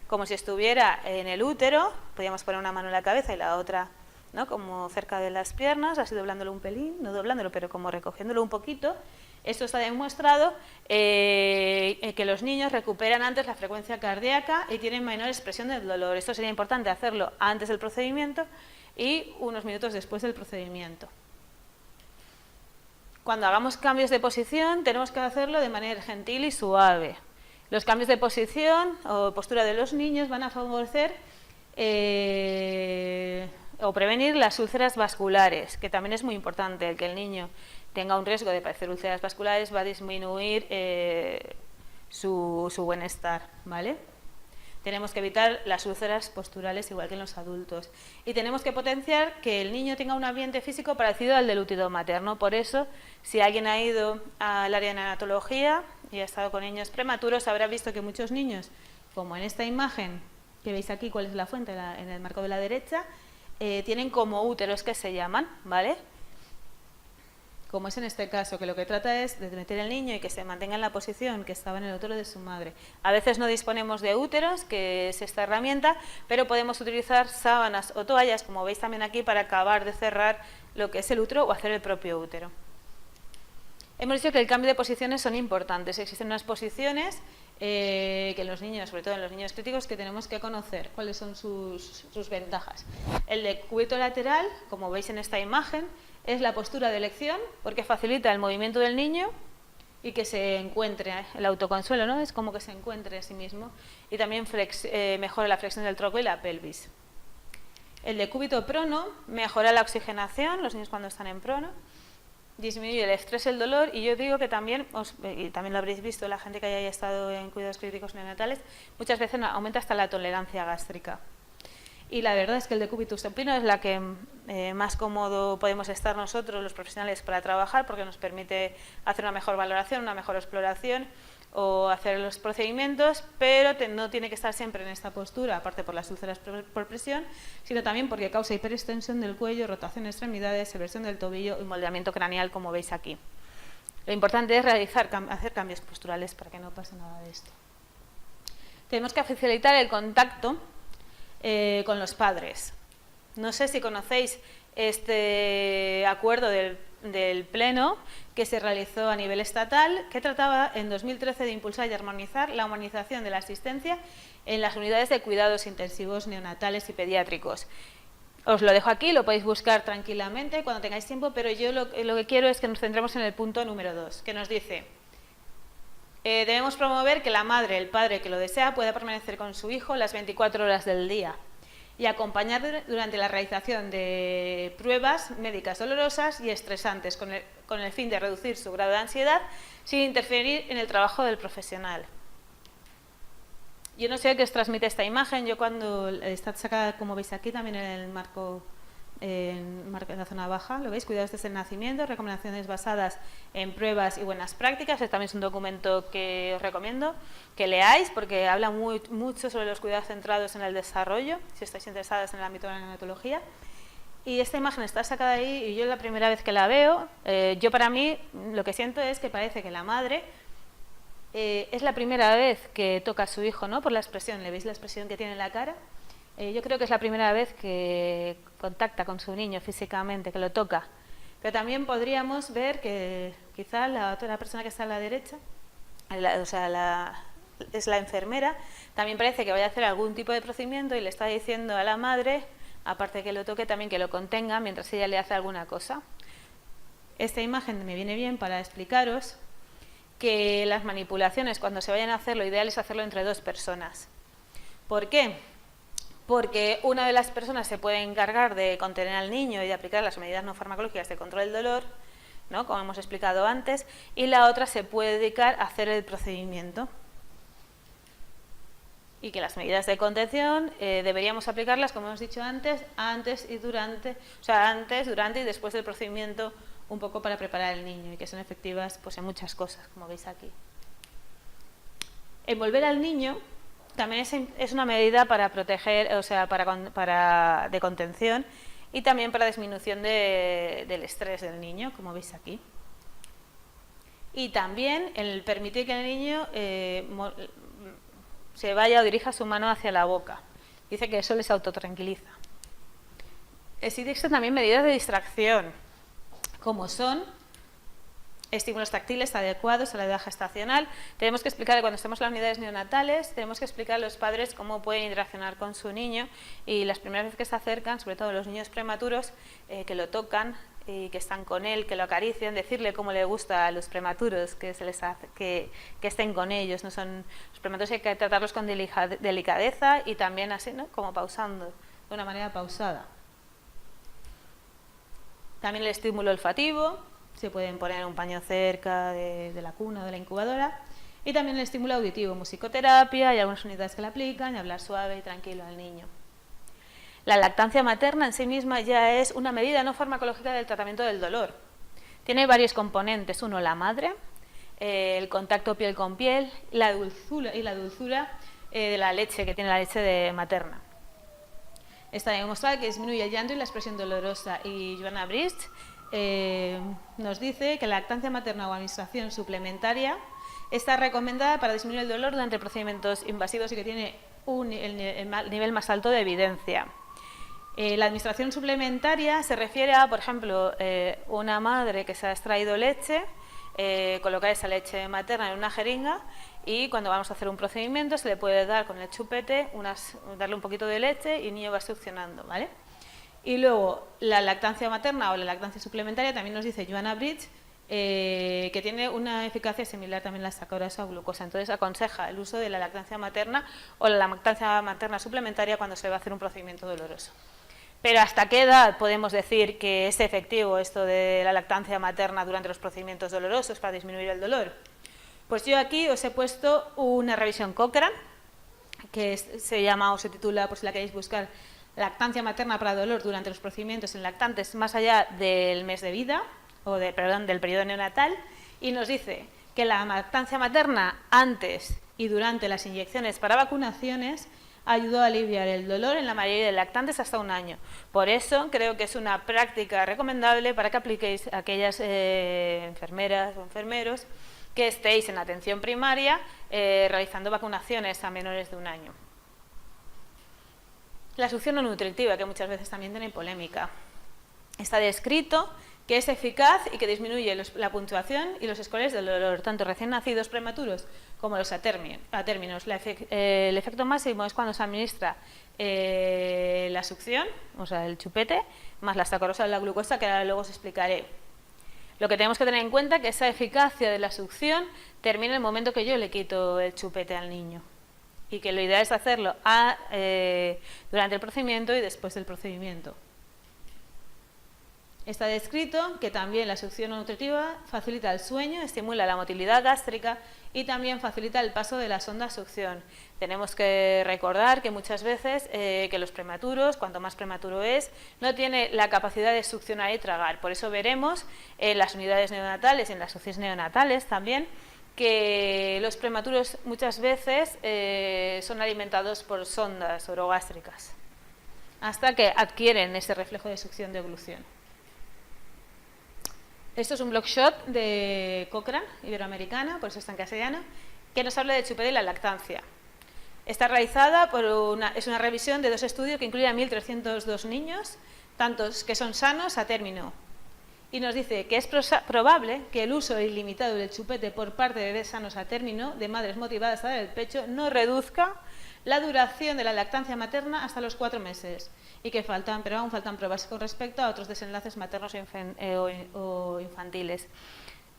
como si estuviera en el útero, podríamos poner una mano en la cabeza y la otra, ¿no?, como cerca de las piernas, así doblándolo un pelín, no doblándolo, pero como recogiéndolo un poquito. Esto está demostrado que los niños recuperan antes la frecuencia cardíaca y tienen menor expresión del dolor. Esto sería importante hacerlo antes del procedimiento y unos minutos después del procedimiento. Cuando hagamos cambios de posición tenemos que hacerlo de manera gentil y suave. Los cambios de posición o postura de los niños van a favorecer o prevenir las úlceras vasculares, que también es muy importante. El que el niño tenga un riesgo de padecer úlceras vasculares va a disminuir su bienestar, ¿vale? Tenemos que evitar las úlceras posturales igual que en los adultos. Y tenemos que potenciar que el niño tenga un ambiente físico parecido al del útero materno. Por eso, si alguien ha ido al área de neonatología y ha estado con niños prematuros, habrá visto que muchos niños, como en esta imagen, que veis aquí cuál es la fuente en el marco de la derecha, tienen como úteros que se llaman, ¿vale? Como es en este caso, que lo que trata es de meter al niño y que se mantenga en la posición que estaba en el útero de su madre. A veces no disponemos de úteros, que es esta herramienta, pero podemos utilizar sábanas o toallas, como veis también aquí, para acabar de cerrar lo que es el útero o hacer el propio útero. Hemos dicho que el cambio de posiciones son importantes. Existen unas posiciones que en los niños, sobre todo en los niños críticos, que tenemos que conocer cuáles son sus ventajas. El de cúbito lateral, como veis en esta imagen, es la postura de elección porque facilita el movimiento del niño y que se encuentre el autoconsuelo, ¿no? Es como que se encuentre a sí mismo y también mejora la flexión del tronco y la pelvis. El de cúbito prono mejora la oxigenación, los niños cuando están en prono, disminuye el estrés y el dolor y yo digo que también, y también lo habréis visto la gente que haya estado en cuidados críticos neonatales, muchas veces aumenta hasta la tolerancia gástrica. Y la verdad es que el de cúbito supino es la que más cómodo podemos estar nosotros, los profesionales, para trabajar, porque nos permite hacer una mejor valoración, una mejor exploración o hacer los procedimientos, pero no tiene que estar siempre en esta postura, aparte por las úlceras por presión, sino también porque causa hiperextensión del cuello, rotación de extremidades, eversión del tobillo y moldeamiento craneal, como veis aquí. Lo importante es hacer cambios posturales para que no pase nada de esto. Tenemos que facilitar el contacto con los padres. No sé si conocéis este acuerdo del Pleno que se realizó a nivel estatal, que trataba en 2013 de impulsar y armonizar la humanización de la asistencia en las unidades de cuidados intensivos neonatales y pediátricos. Os lo dejo aquí, lo podéis buscar tranquilamente cuando tengáis tiempo, pero yo lo que quiero es que nos centremos en el punto número 2, que nos dice: debemos promover que la madre, el padre que lo desea, pueda permanecer con su hijo las 24 horas del día y acompañar durante la realización de pruebas médicas dolorosas y estresantes con el fin de reducir su grado de ansiedad sin interferir en el trabajo del profesional. Yo no sé qué os transmite esta imagen. Yo cuando está sacada, como veis aquí, también en el marco en la zona baja, lo veis, cuidados desde el nacimiento, recomendaciones basadas en pruebas y buenas prácticas. Este también es un documento que os recomiendo que leáis porque habla mucho sobre los cuidados centrados en el desarrollo, si estáis interesados en el ámbito de la neonatología. Y esta imagen está sacada ahí y yo la primera vez que la veo, yo para mí lo que siento es que parece que la madre es la primera vez que toca a su hijo, ¿no? Por la expresión, ¿le veis la expresión que tiene en la cara? Yo creo que es la primera vez que contacta con su niño físicamente, que lo toca. Pero también podríamos ver que quizá la otra persona que está a la derecha, es la enfermera, también parece que vaya a hacer algún tipo de procedimiento y le está diciendo a la madre, aparte de que lo toque, también que lo contenga mientras ella le hace alguna cosa. Esta imagen me viene bien para explicaros que las manipulaciones, cuando se vayan a hacer, lo ideal es hacerlo entre dos personas. ¿Por qué? Porque una de las personas se puede encargar de contener al niño y de aplicar las medidas no farmacológicas de control del dolor, ¿no? Como hemos explicado antes, y la otra se puede dedicar a hacer el procedimiento. Y que las medidas de contención deberíamos aplicarlas, como hemos dicho antes y durante, o sea, antes, durante y después del procedimiento, un poco para preparar al niño, y que son efectivas pues en muchas cosas, como veis aquí. Envolver al niño también es una medida para proteger, o sea, de contención y también para disminución del estrés del niño, como veis aquí. Y también el permitir que el niño se vaya o dirija su mano hacia la boca. Dice que eso les autotranquiliza. Existen también medidas de distracción, como son estímulos táctiles adecuados a la edad gestacional. Tenemos que explicar, cuando estemos en las unidades neonatales, tenemos que explicar a los padres cómo pueden interaccionar con su niño, y las primeras veces que se acercan, sobre todo los niños prematuros, que lo tocan y que están con él, que lo acarician, decirle cómo le gusta a los prematuros, que estén con ellos. No son, los prematuros hay que tratarlos con delicadeza y también así, ¿no? Como pausando, de una manera pausada. También el estímulo olfativo, se pueden poner un paño cerca de la cuna o de la incubadora. Y también el estímulo auditivo, musicoterapia, hay algunas unidades que la aplican, y hablar suave y tranquilo al niño. La lactancia materna en sí misma ya es una medida no farmacológica del tratamiento del dolor. Tiene varios componentes. Uno, la madre, el contacto piel con piel, la dulzura de la leche, que tiene la leche materna. Está demostrado que disminuye el llanto y la expresión dolorosa. Y Joanna Brist nos dice que la lactancia materna o administración suplementaria está recomendada para disminuir el dolor durante procedimientos invasivos y que tiene el nivel más alto de evidencia. La administración suplementaria se refiere a, por ejemplo, una madre que se ha extraído leche, colocar esa leche materna en una jeringa, y cuando vamos a hacer un procedimiento se le puede dar con el chupete, darle un poquito de leche y el niño va succionando, ¿vale? Y luego la lactancia materna o la lactancia suplementaria, también nos dice Joanna Brist, que tiene una eficacia similar también a la sacarosa o glucosa. Entonces aconseja el uso de la lactancia materna o la lactancia materna suplementaria cuando se va a hacer un procedimiento doloroso. Pero ¿hasta qué edad podemos decir que es efectivo esto de la lactancia materna durante los procedimientos dolorosos para disminuir el dolor? Pues yo aquí os he puesto una revisión Cochrane, que se llama o se titula, por si la queréis buscar, lactancia materna para dolor durante los procedimientos en lactantes más allá del mes de vida, del periodo neonatal, y nos dice que la lactancia materna antes y durante las inyecciones para vacunaciones ayudó a aliviar el dolor en la mayoría de lactantes hasta un año. Por eso creo que es una práctica recomendable para que apliquéis a aquellas enfermeras o enfermeros que estéis en atención primaria realizando vacunaciones a menores de un año. La succión no nutritiva, que muchas veces también tiene polémica. Está descrito que es eficaz y que disminuye la puntuación y los scores del dolor, tanto recién nacidos prematuros como los a términos. El efecto máximo es cuando se administra la succión, o sea, el chupete, más la sacarosa o la glucosa, que ahora luego os explicaré. Lo que tenemos que tener en cuenta es que esa eficacia de la succión termina en el momento que yo le quito el chupete al niño, y que lo ideal es hacerlo durante el procedimiento y después del procedimiento. Está descrito que también la succión no nutritiva facilita el sueño, estimula la motilidad gástrica y también facilita el paso de la sonda succión. Tenemos que recordar que muchas veces que los prematuros, cuanto más prematuro es, no tiene la capacidad de succionar y tragar. Por eso veremos en las unidades neonatales y en las UCIs neonatales también que los prematuros muchas veces son alimentados por sondas orogástricas. hasta que adquieren ese reflejo de succión de eglución. Esto es un blogshot de Cochrane, iberoamericana, por eso está en castellano, que nos habla de chupete y la lactancia. Está realizada es una revisión de 2 estudios que incluyen a 1.302 niños, tantos que son sanos a término. Y nos dice que es probable que el uso ilimitado del chupete por parte de bebés sanos a término, de madres motivadas a dar el pecho, no reduzca la duración de la lactancia materna hasta los 4 meses. Y que pero aún faltan pruebas con respecto a otros desenlaces maternos o infantiles.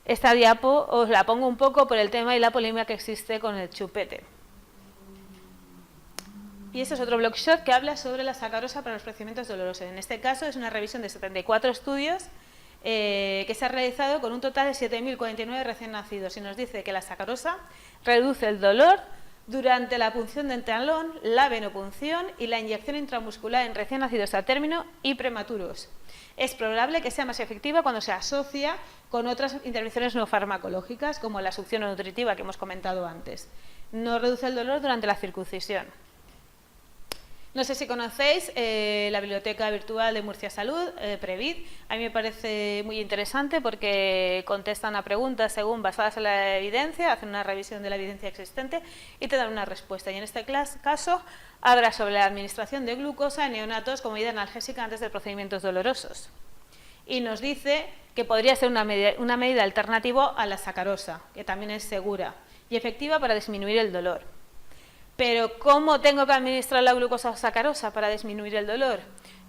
Esta diapo os la pongo un poco por el tema y la polémica que existe con el chupete. Y este es otro blogshot que habla sobre la sacarosa para los procedimientos dolorosos. En este caso es una revisión de 74 estudios que se ha realizado con un total de 7.049 recién nacidos. Y nos dice que la sacarosa reduce el dolor durante la punción del talón, la venopunción y la inyección intramuscular en recién nacidos a término y prematuros. Es probable que sea más efectiva cuando se asocia con otras intervenciones no farmacológicas, como la succión nutritiva que hemos comentado antes. No reduce el dolor durante la circuncisión. No sé si conocéis la biblioteca virtual de Murcia Salud, Previd. A mí me parece muy interesante porque contestan a preguntas según basadas en la evidencia, hacen una revisión de la evidencia existente y te dan una respuesta. Y en este caso habla sobre la administración de glucosa en neonatos como medida analgésica antes de procedimientos dolorosos. Y nos dice que podría ser una medida alternativa a la sacarosa, que también es segura y efectiva para disminuir el dolor. Pero, ¿cómo tengo que administrar la glucosa sacarosa para disminuir el dolor?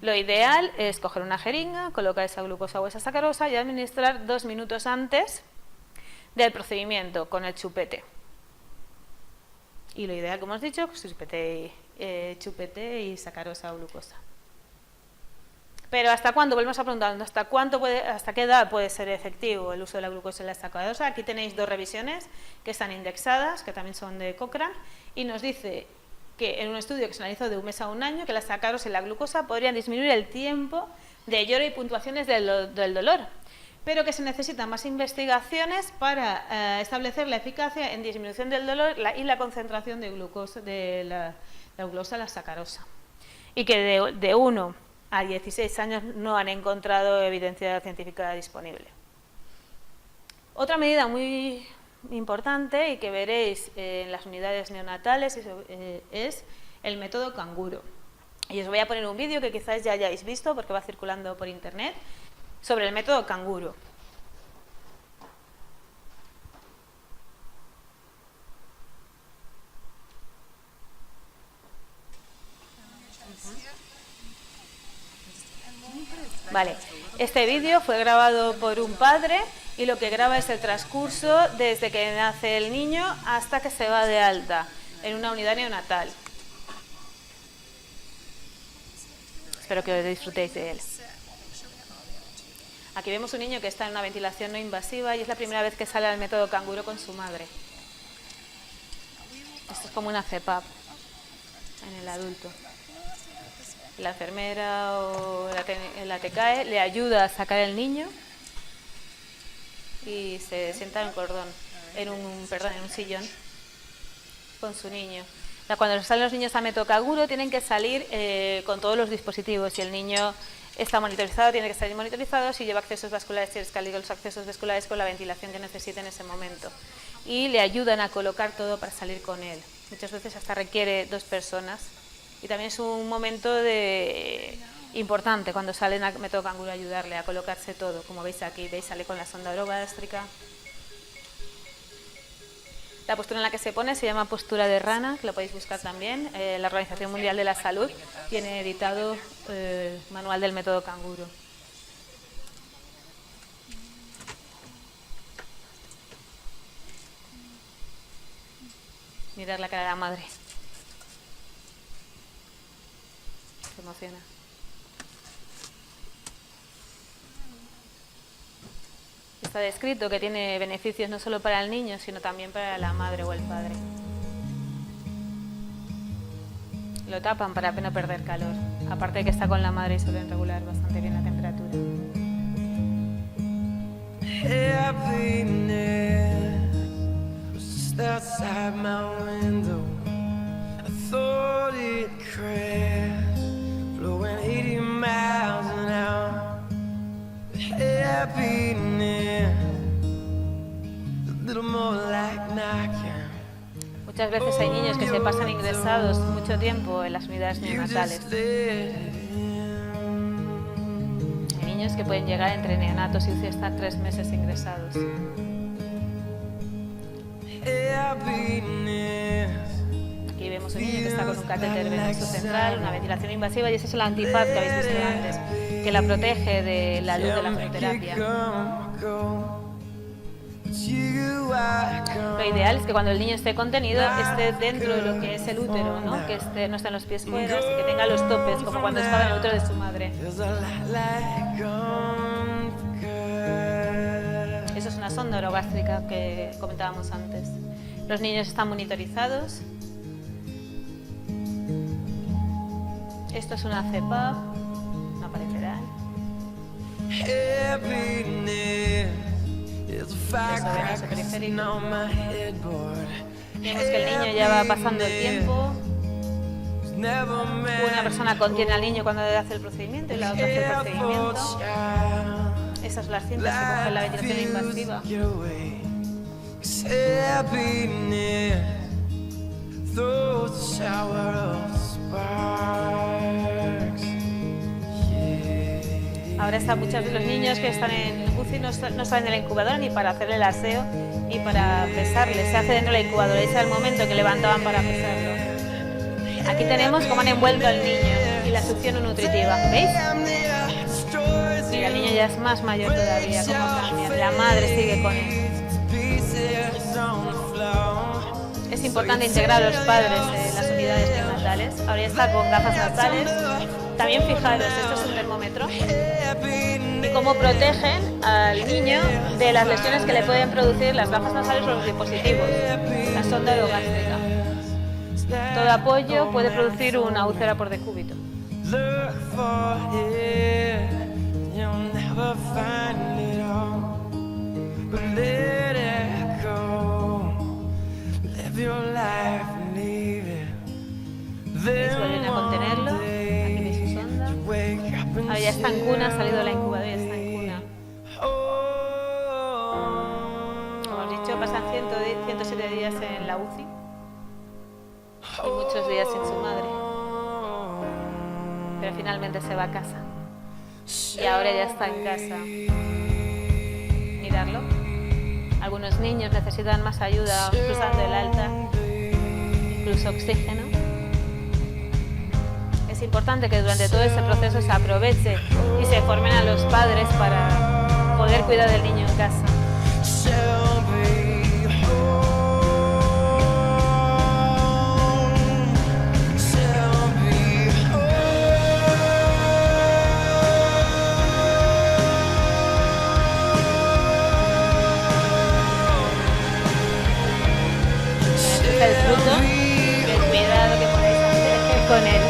Lo ideal es coger una jeringa, colocar esa glucosa o esa sacarosa y administrar 2 minutos antes del procedimiento con el chupete. Y lo ideal, como hemos dicho, chupete y sacarosa o glucosa. Pero ¿hasta cuándo? Volvemos a preguntar, ¿hasta qué edad puede ser efectivo el uso de la glucosa y la sacarosa? Aquí tenéis 2 revisiones que están indexadas, que también son de Cochrane, y nos dice que en un estudio que se realizó de 1 mes a 1 año, que la sacarosa y la glucosa podrían disminuir el tiempo de lloro y puntuaciones del dolor, pero que se necesitan más investigaciones para establecer la eficacia en disminución del dolor y la concentración de glucosa, de la glucosa a la sacarosa. Y que de 1 a 16 años no han encontrado evidencia científica disponible. Otra medida muy importante y que veréis en las unidades neonatales es el método canguro. Y os voy a poner un vídeo que quizás ya hayáis visto porque va circulando por internet sobre el método canguro. Vale, este vídeo fue grabado por un padre y lo que graba es el transcurso desde que nace el niño hasta que se va de alta en una unidad neonatal. Espero que disfrutéis de él. Aquí vemos un niño que está en una ventilación no invasiva y es la primera vez que sale al método canguro con su madre. Esto es como una CPAP en el adulto. La enfermera o la TCAE le ayuda a sacar el niño y se sienta en un sillón con su niño. Cuando salen los niños a método canguro tienen que salir con todos los dispositivos. Si el niño está monitorizado, tiene que salir monitorizado. Si lleva accesos vasculares, tienes que abrir los accesos vasculares con la ventilación que necesite en ese momento. Y le ayudan a colocar todo para salir con él. Muchas veces hasta requiere 2 personas. Y también es un momento importante cuando salen a método canguro ayudarle a colocarse todo. Como veis aquí, sale con la sonda orogástrica. La postura en la que se pone se llama postura de rana, que lo podéis buscar también. La Organización Mundial de la Salud tiene editado manual del método canguro. Mirar la cara de la madre. Se emociona. Está descrito que tiene beneficios no solo para el niño, sino también para la madre o el padre. Lo tapan para no perder calor. Aparte de que está con la madre y suelen regular bastante bien la temperatura. Muchas veces hay niños que se pasan ingresados mucho tiempo en las unidades neonatales. Hay niños que pueden llegar entre neonatos y UCI estar 3 meses ingresados. Aquí vemos un niño que está con un catéter venoso central, una ventilación invasiva, y esa es la antifaz que habéis visto antes, que la protege de la luz de la fototerapia. Lo ideal es que cuando el niño esté contenido esté dentro de lo que es el útero, ¿no? Que no estén los pies fuera, y que tenga los topes, como cuando estaba en el útero de su madre. Eso es una sonda orogástrica que comentábamos antes. Los niños están monitorizados. Esto es una CPAP, no aparecerá. Eso venoso periférico. Vemos que el niño ya va pasando el tiempo. Una persona contiene al niño cuando hace el procedimiento y la otra hace el procedimiento. Esas son las cintas que cogen la ventilación invasiva. Ahora están muchos de los niños que están en UCI no salen de la incubadora ni para hacerle el aseo ni para pesarle. Se hace dentro de la incubadora. Ese es el momento que levantaban para pesarlo. Aquí tenemos cómo han envuelto al niño y la succión nutritiva. ¿Veis? Y el niño ya es más mayor todavía. Cómo cambia. La madre sigue con él. Es importante integrar a los padres en las unidades neonatales. Ahora ya está con gafas nasales. También fijaros, esto es un termómetro. Y cómo protegen al niño de las lesiones que le pueden producir las gafas nasales o los dispositivos. La sonda orogástrica. Todo apoyo puede producir una úlcera por decúbito. Vuelven a contenerlo. Aquí veis su sonda. Ahora ya está en cuna, ha salido de la incubadora y está en cuna. Como os he dicho, pasan 107 días en la UCI y muchos días sin su madre. Pero finalmente se va a casa. Y ahora ya está en casa. Miradlo. Algunos niños necesitan más ayuda cruzando el alta, incluso oxígeno. Es importante que durante todo ese proceso se aproveche y se formen a los padres para poder cuidar del niño en casa. Este es el fruto del cuidado que podéis hacer con él.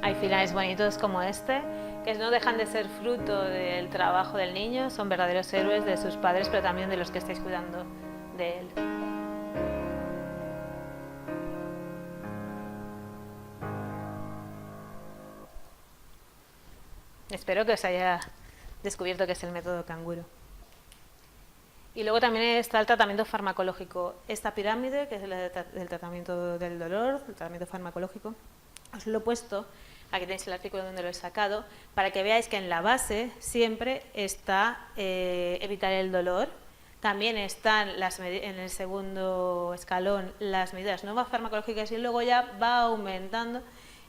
Hay finales bonitos como este, que no dejan de ser fruto del trabajo del niño, son verdaderos héroes de sus padres, pero también de los que estáis cuidando de él. Espero que os haya descubierto que es el método canguro. Y luego también está el tratamiento farmacológico. Esta pirámide, que es el tratamiento del dolor, el tratamiento farmacológico, Os lo he puesto, aquí tenéis el artículo donde lo he sacado, para que veáis que en la base siempre está evitar el dolor. También están en el segundo escalón las medidas no farmacológicas y luego ya va aumentando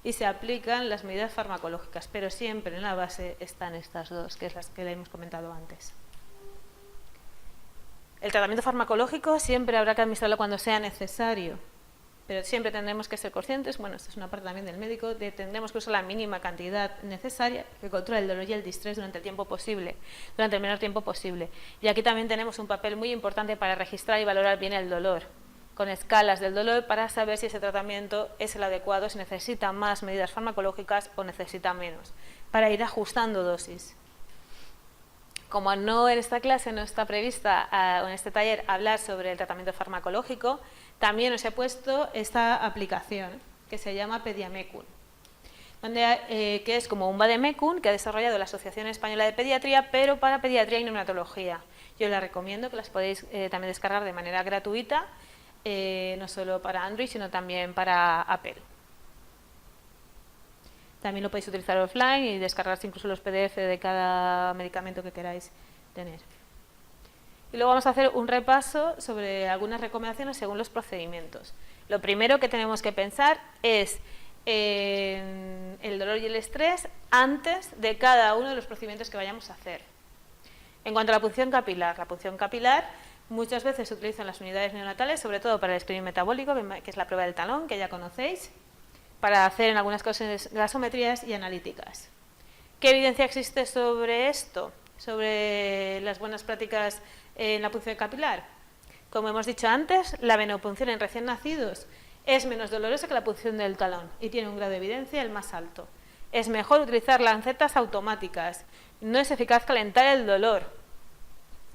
y se aplican las medidas farmacológicas, pero siempre en la base están estas dos, que es las que le hemos comentado antes. El tratamiento farmacológico siempre habrá que administrarlo cuando sea necesario, pero siempre tendremos que ser conscientes, bueno, esto es una parte también del médico, tendremos que usar la mínima cantidad necesaria que controle el dolor y el distrés durante el tiempo posible, durante el menor tiempo posible. Y aquí también tenemos un papel muy importante para registrar y valorar bien el dolor, con escalas del dolor para saber si ese tratamiento es el adecuado, si necesita más medidas farmacológicas o necesita menos, para ir ajustando dosis. Como no en esta clase no está prevista o en este taller hablar sobre el tratamiento farmacológico, también os he puesto esta aplicación que se llama Pediamecum, que es como un vademecum que ha desarrollado la Asociación Española de Pediatría, pero para pediatría y neonatología. Yo la recomiendo, que las podéis también descargar de manera gratuita, no solo para Android, sino también para Apple. También lo podéis utilizar offline y descargarse incluso los PDF de cada medicamento que queráis tener. Y luego vamos a hacer un repaso sobre algunas recomendaciones según los procedimientos. Lo primero que tenemos que pensar es en el dolor y el estrés antes de cada uno de los procedimientos que vayamos a hacer. En cuanto a la punción capilar muchas veces se utilizan las unidades neonatales, sobre todo para el screening metabólico, que es la prueba del talón, que ya conocéis, para hacer en algunas ocasiones gasometrías y analíticas. ¿Qué evidencia existe sobre esto? Sobre las buenas prácticas en la punción capilar. Como hemos dicho antes, la venopunción en recién nacidos es menos dolorosa que la punción del talón y tiene un grado de evidencia el más alto. Es mejor utilizar lancetas automáticas. No es eficaz calentar el dolor.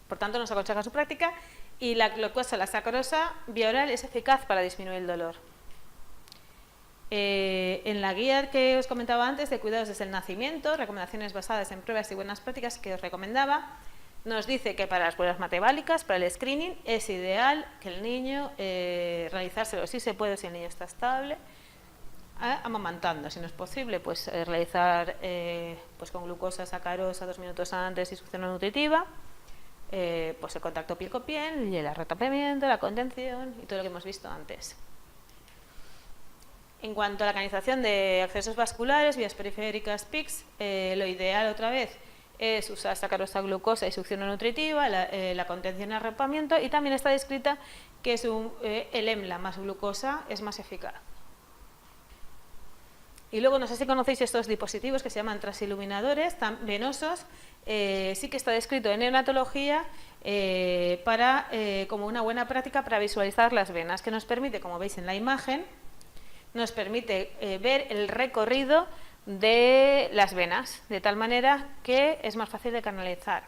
Por tanto, nos aconseja su práctica y la glucosa, la sacarosa vía oral es eficaz para disminuir el dolor. En la guía que os comentaba antes de cuidados desde el nacimiento, recomendaciones basadas en pruebas y buenas prácticas que os recomendaba, nos dice que para las pruebas metabólicas, para el screening, es ideal que el niño realizárselo si se puede, si el niño está estable, amamantando. Si no es posible, pues realizar pues con glucosa, sacarosa 2 minutos antes y succión nutritiva, pues el contacto piel con piel y el arrotamiento, la contención y todo lo que hemos visto antes. En cuanto a la canalización de accesos vasculares, vías periféricas, PICS, lo ideal otra vez es usar sacarosa, glucosa y succión no nutritiva, la contención y arropamiento, y también está descrita que es el EMLA más glucosa es más eficaz. Y luego, no sé si conocéis estos dispositivos que se llaman transiluminadores venosos, sí que está descrito en neonatología como una buena práctica para visualizar las venas, que nos permite, como veis en la imagen, nos permite ver el recorrido de las venas, de tal manera que es más fácil de canalizar.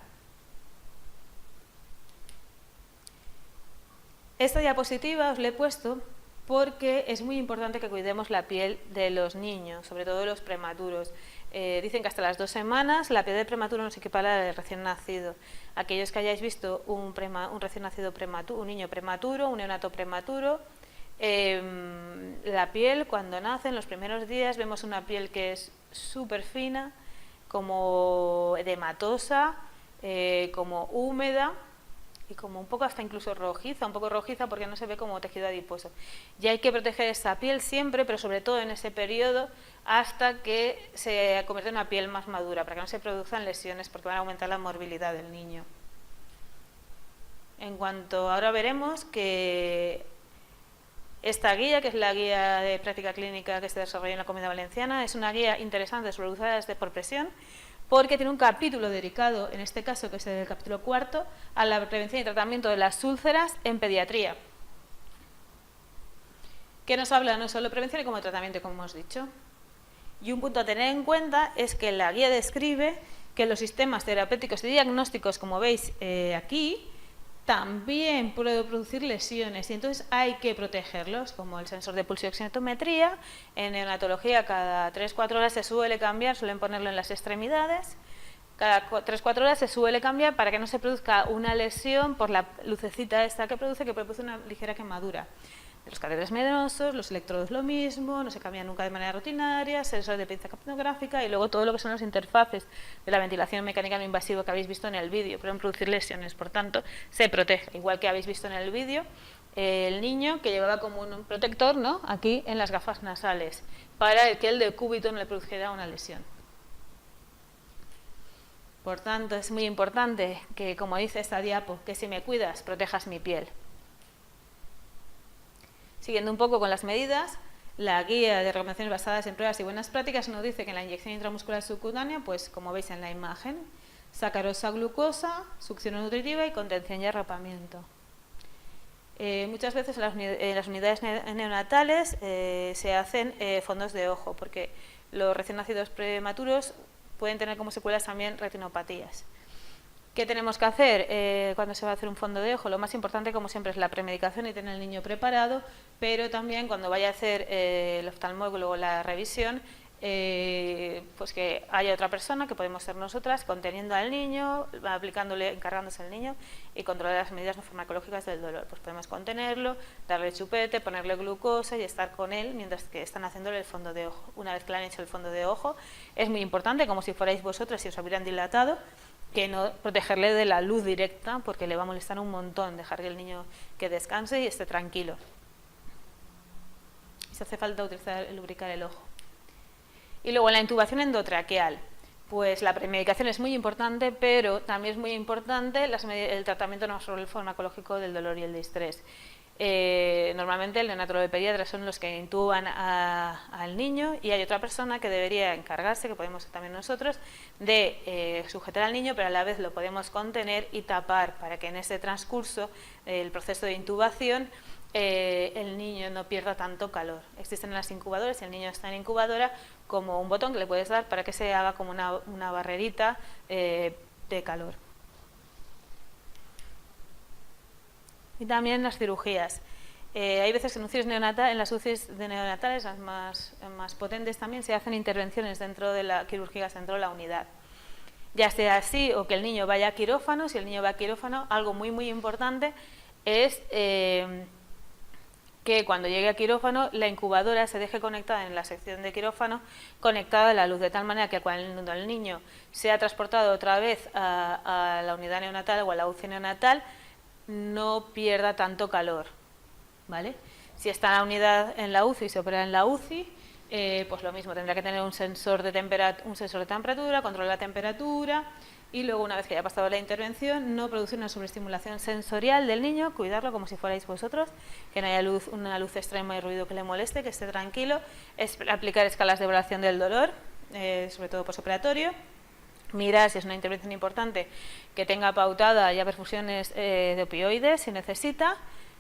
Esta diapositiva os la he puesto porque es muy importante que cuidemos la piel de los niños, sobre todo de los prematuros. Dicen que hasta las 2 semanas la piel del prematuro no se equipara a la del recién nacido. Aquellos que hayáis visto un recién nacido prematuro, un niño prematuro, un neonato prematuro, la piel cuando nace, en los primeros días, vemos una piel que es súper fina, como edematosa, como húmeda y como un poco hasta incluso rojiza, un poco rojiza porque no se ve como tejido adiposo. Y hay que proteger esa piel siempre, pero sobre todo en ese periodo, hasta que se convierta en una piel más madura, para que no se produzcan lesiones porque van a aumentar la morbilidad del niño. En cuanto ahora veremos que esta guía, que es la guía de práctica clínica que se desarrolla en la Comunidad Valenciana, es una guía interesante sobre úlceras por presión, porque tiene un capítulo dedicado, en este caso, que es el capítulo 4, a la prevención y tratamiento de las úlceras en pediatría, que nos habla no solo de prevención, sino como tratamiento, como hemos dicho. Y un punto a tener en cuenta es que la guía describe que los sistemas terapéuticos y diagnósticos, como veis aquí, también puede producir lesiones y entonces hay que protegerlos, como el sensor de pulso y oxinometría. En neonatología cada 3-4 horas se suele cambiar, suelen ponerlo en las extremidades. Cada 3-4 horas se suele cambiar para que no se produzca una lesión por la lucecita esta que produce una ligera quemadura. Los catéteres venosos, los electrodos lo mismo, no se cambian nunca de manera rutinaria, sensores de pinza capnográfica y luego todo lo que son las interfaces de la ventilación mecánica no invasiva que habéis visto en el vídeo. Pueden producir lesiones, por tanto, se protege. Igual que habéis visto en el vídeo, el niño que llevaba como un protector, ¿no?, aquí en las gafas nasales, para que el decúbito no le produjera una lesión. Por tanto, es muy importante que, como dice esta diapo, que si me cuidas, protejas mi piel. Siguiendo un poco con las medidas, la guía de recomendaciones basadas en pruebas y buenas prácticas nos dice que en la inyección intramuscular subcutánea, pues como veis en la imagen, sacarosa glucosa, succión nutritiva y contención y arropamiento. Muchas veces en las unidades neonatales se hacen fondos de ojo, porque los recién nacidos prematuros pueden tener como secuelas también retinopatías. ¿Qué tenemos que hacer cuando se va a hacer un fondo de ojo? Lo más importante, como siempre, es la premedicación y tener al niño preparado, pero también cuando vaya a hacer el oftalmólogo la revisión, pues que haya otra persona, que podemos ser nosotras, conteniendo al niño, aplicándole, encargándose al niño y controlar las medidas no farmacológicas del dolor. Pues podemos contenerlo, darle chupete, ponerle glucosa y estar con él mientras que están haciéndole el fondo de ojo. Una vez que le han hecho el fondo de ojo, es muy importante, como si fuerais vosotras y os hubieran dilatado, que no protegerle de la luz directa, porque le va a molestar un montón, dejar que el niño que descanse y esté tranquilo. Si hace falta utilizar lubricar el ojo. Y luego la intubación endotraqueal, pues la premedicación es muy importante, pero también es muy importante el tratamiento no farmacológico del dolor y el distrés. Normalmente el neonatólogo de pediatra son los que intuban al niño y hay otra persona que debería encargarse, que podemos ser también nosotros, de sujetar al niño, pero a la vez lo podemos contener y tapar para que en ese transcurso el proceso de intubación el niño no pierda tanto calor. Existen las incubadoras, si el niño está en incubadora, como un botón que le puedes dar para que se haga como una barrerita de calor. Y también las cirugías. Hay veces que en las UCIs de neonatales, las más potentes también, se hacen intervenciones quirúrgicas dentro de la unidad. Ya sea así o que el niño vaya a quirófano. Si el niño va a quirófano, algo muy muy importante es que cuando llegue a quirófano la incubadora se deje conectada en la sección de quirófano, conectada a la luz, de tal manera que cuando el niño sea transportado otra vez a la unidad neonatal o a la UCI neonatal, no pierda tanto calor, ¿vale? Si está en la UCI y se opera en la UCI, pues lo mismo, tendrá que tener un sensor de temperatura, controlar la temperatura y luego, una vez que haya pasado la intervención, no producir una sobreestimulación sensorial del niño, cuidarlo como si fuerais vosotros, que no haya una luz extrema y ruido que le moleste, que esté tranquilo, aplicar escalas de evaluación del dolor, sobre todo posoperatorio. Mirar si es una intervención importante que tenga pautada ya perfusiones de opioides si necesita,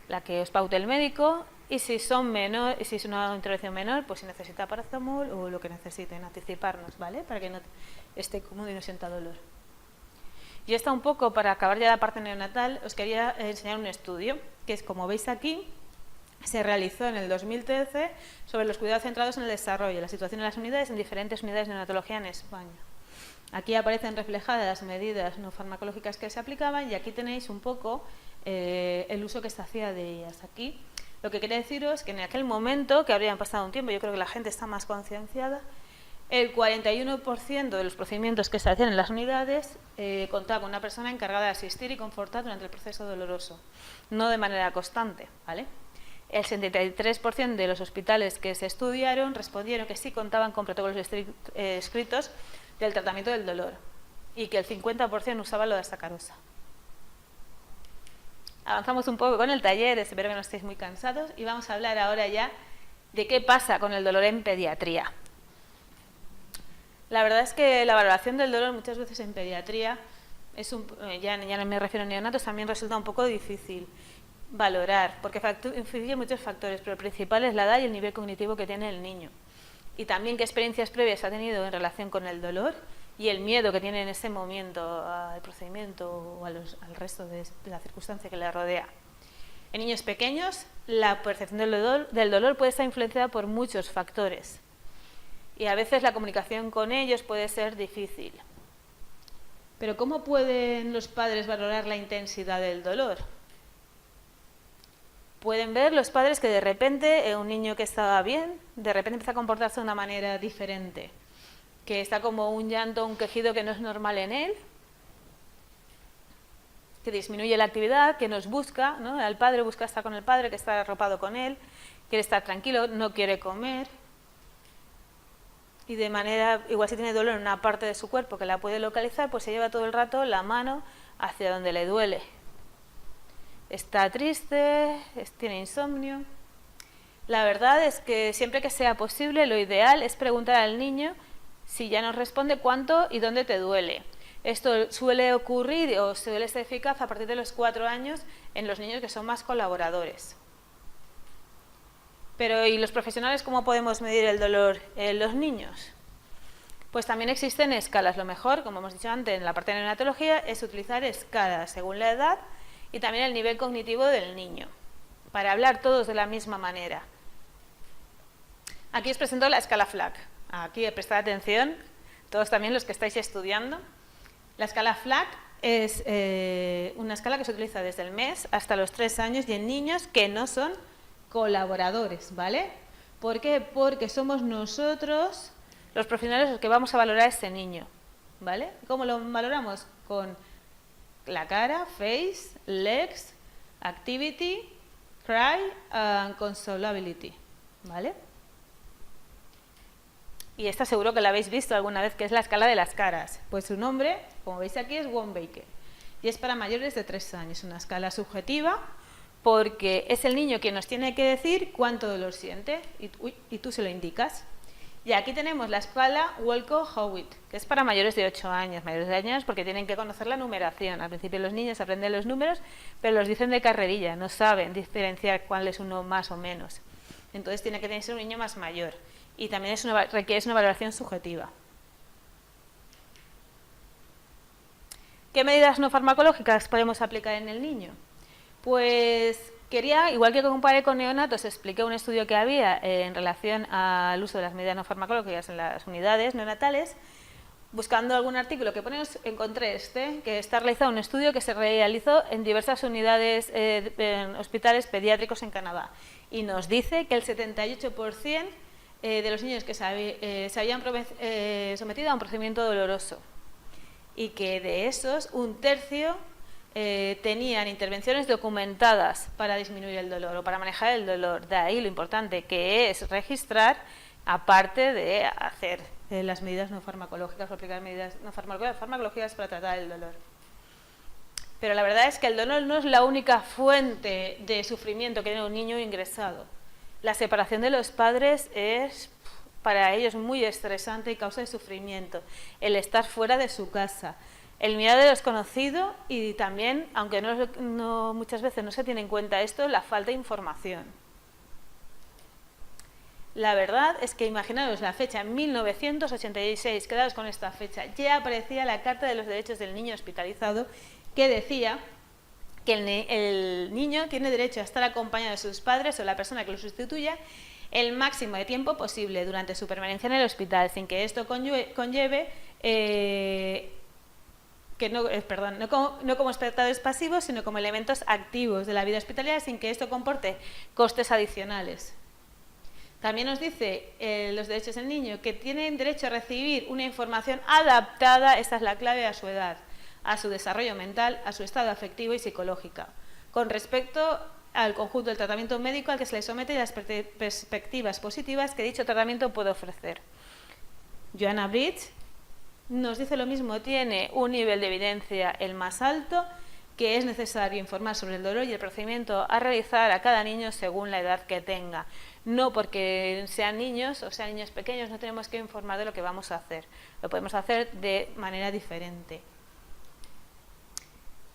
la que os paute el médico, y si es una intervención menor, pues si necesita paracetamol o lo que necesiten, anticiparnos, ¿vale? Para que no esté cómodo y no sienta dolor. Y esto un poco, para acabar ya la parte neonatal, os quería enseñar un estudio, que es, como veis aquí, se realizó en el 2013 sobre los cuidados centrados en el desarrollo y la situación de las unidades en diferentes unidades de neonatología en España. Aquí aparecen reflejadas las medidas no farmacológicas que se aplicaban y aquí tenéis un poco el uso que se hacía de ellas. Aquí lo que quería deciros es que en aquel momento, que habrían pasado un tiempo, yo creo que la gente está más concienciada, el 41% de los procedimientos que se hacían en las unidades contaba con una persona encargada de asistir y confortar durante el proceso doloroso, no de manera constante, ¿vale? El 73% de los hospitales que se estudiaron respondieron que sí contaban con protocolos escritos del tratamiento del dolor y que el 50% usaba lo de sacarosa. Avanzamos un poco con el taller, espero que no estéis muy cansados y vamos a hablar ahora ya de qué pasa con el dolor en pediatría. La verdad es que la valoración del dolor muchas veces en pediatría, ya no me refiero a neonatos, también resulta un poco difícil valorar, porque influyen muchos factores, pero el principal es la edad y el nivel cognitivo que tiene el niño. Y también qué experiencias previas ha tenido en relación con el dolor y el miedo que tiene en ese momento al procedimiento o al resto de la circunstancia que le rodea. En niños pequeños, la percepción del dolor puede estar influenciada por muchos factores y a veces la comunicación con ellos puede ser difícil. Pero ¿cómo pueden los padres valorar la intensidad del dolor? pueden ver los padres que de repente un niño que estaba bien, de repente empieza a comportarse de una manera diferente, que está como un llanto, un quejido que no es normal en él, que disminuye la actividad, que nos busca, ¿no? El padre busca estar con el padre, que está arropado con él, quiere estar tranquilo, no quiere comer. Y de manera, igual si tiene dolor en una parte de su cuerpo que la puede localizar, pues se lleva todo el rato la mano hacia donde le duele. Está triste, tiene insomnio. La verdad es que siempre que sea posible, lo ideal es preguntar al niño si ya nos responde cuánto y dónde te duele. Esto suele ocurrir o suele ser eficaz a partir de los 4 años en los niños que son más colaboradores. Pero ¿y los profesionales cómo podemos medir el dolor en los niños? Pues también existen escalas. Lo mejor, como hemos dicho antes en la parte de neonatología, es utilizar escalas según la edad y también el nivel cognitivo del niño, para hablar todos de la misma manera. Aquí os presento la escala FLAC. Aquí prestad atención, todos también los que estáis estudiando. La escala FLAC es una escala que se utiliza desde el mes hasta los 3 años y en niños que no son colaboradores, ¿vale? ¿Por qué? Porque somos nosotros, los profesionales, los que vamos a valorar a ese niño, ¿vale? ¿Cómo lo valoramos? Con la cara, face, legs, activity, cry and consolability, ¿vale? Y esta seguro que la habéis visto alguna vez, que es la escala de las caras. Pues su nombre, como veis aquí, es Wong-Baker y es para mayores de 3 años, una escala subjetiva, porque es el niño quien nos tiene que decir cuánto dolor siente y tú se lo indicas. Y aquí tenemos la escala Wolcott-Howitt, que es para mayores de 8 años, porque tienen que conocer la numeración. Al principio los niños aprenden los números, pero los dicen de carrerilla, no saben diferenciar cuál es uno más o menos. Entonces tiene que ser un niño más mayor y también requiere una valoración subjetiva. ¿Qué medidas no farmacológicas podemos aplicar en el niño? Pues quería, igual que comparé con neonatos, expliqué un estudio que había en relación al uso de las medidas no farmacológicas en las unidades neonatales. Buscando algún artículo que ponemos, encontré que está realizado un estudio que se realizó en diversas unidades en hospitales pediátricos en Canadá. Y nos dice que el 78% de los niños que se habían sometido a un procedimiento doloroso y que de esos, 1/3 tenían intervenciones documentadas para disminuir el dolor o para manejar el dolor. De ahí lo importante que es registrar, aparte de hacer las medidas no farmacológicas o aplicar medidas no farmacológicas para tratar el dolor. Pero la verdad es que el dolor no es la única fuente de sufrimiento que tiene un niño ingresado. La separación de los padres es para ellos muy estresante y causa de sufrimiento. El estar fuera de su casa, el miedo de lo desconocido y también, aunque muchas veces no se tiene en cuenta esto, la falta de información. La verdad es que imaginaros la fecha, en 1986, quedaos con esta fecha, ya aparecía la Carta de los Derechos del Niño Hospitalizado que decía que el niño tiene derecho a estar acompañado de sus padres o la persona que lo sustituya el máximo de tiempo posible durante su permanencia en el hospital, sin que esto conlleve no como espectadores pasivos, sino como elementos activos de la vida hospitalaria, sin que esto comporte costes adicionales. También nos dice los derechos del niño que tienen derecho a recibir una información adaptada, esta es la clave, a su edad, a su desarrollo mental, a su estado afectivo y psicológico, con respecto al conjunto del tratamiento médico al que se le somete y las perspectivas positivas que dicho tratamiento puede ofrecer. Joanna Bridge nos dice lo mismo, tiene un nivel de evidencia el más alto, que es necesario informar sobre el dolor y el procedimiento a realizar a cada niño según la edad que tenga. No porque sean niños o sean niños pequeños, no tenemos que informar de lo que vamos a hacer. Lo podemos hacer de manera diferente.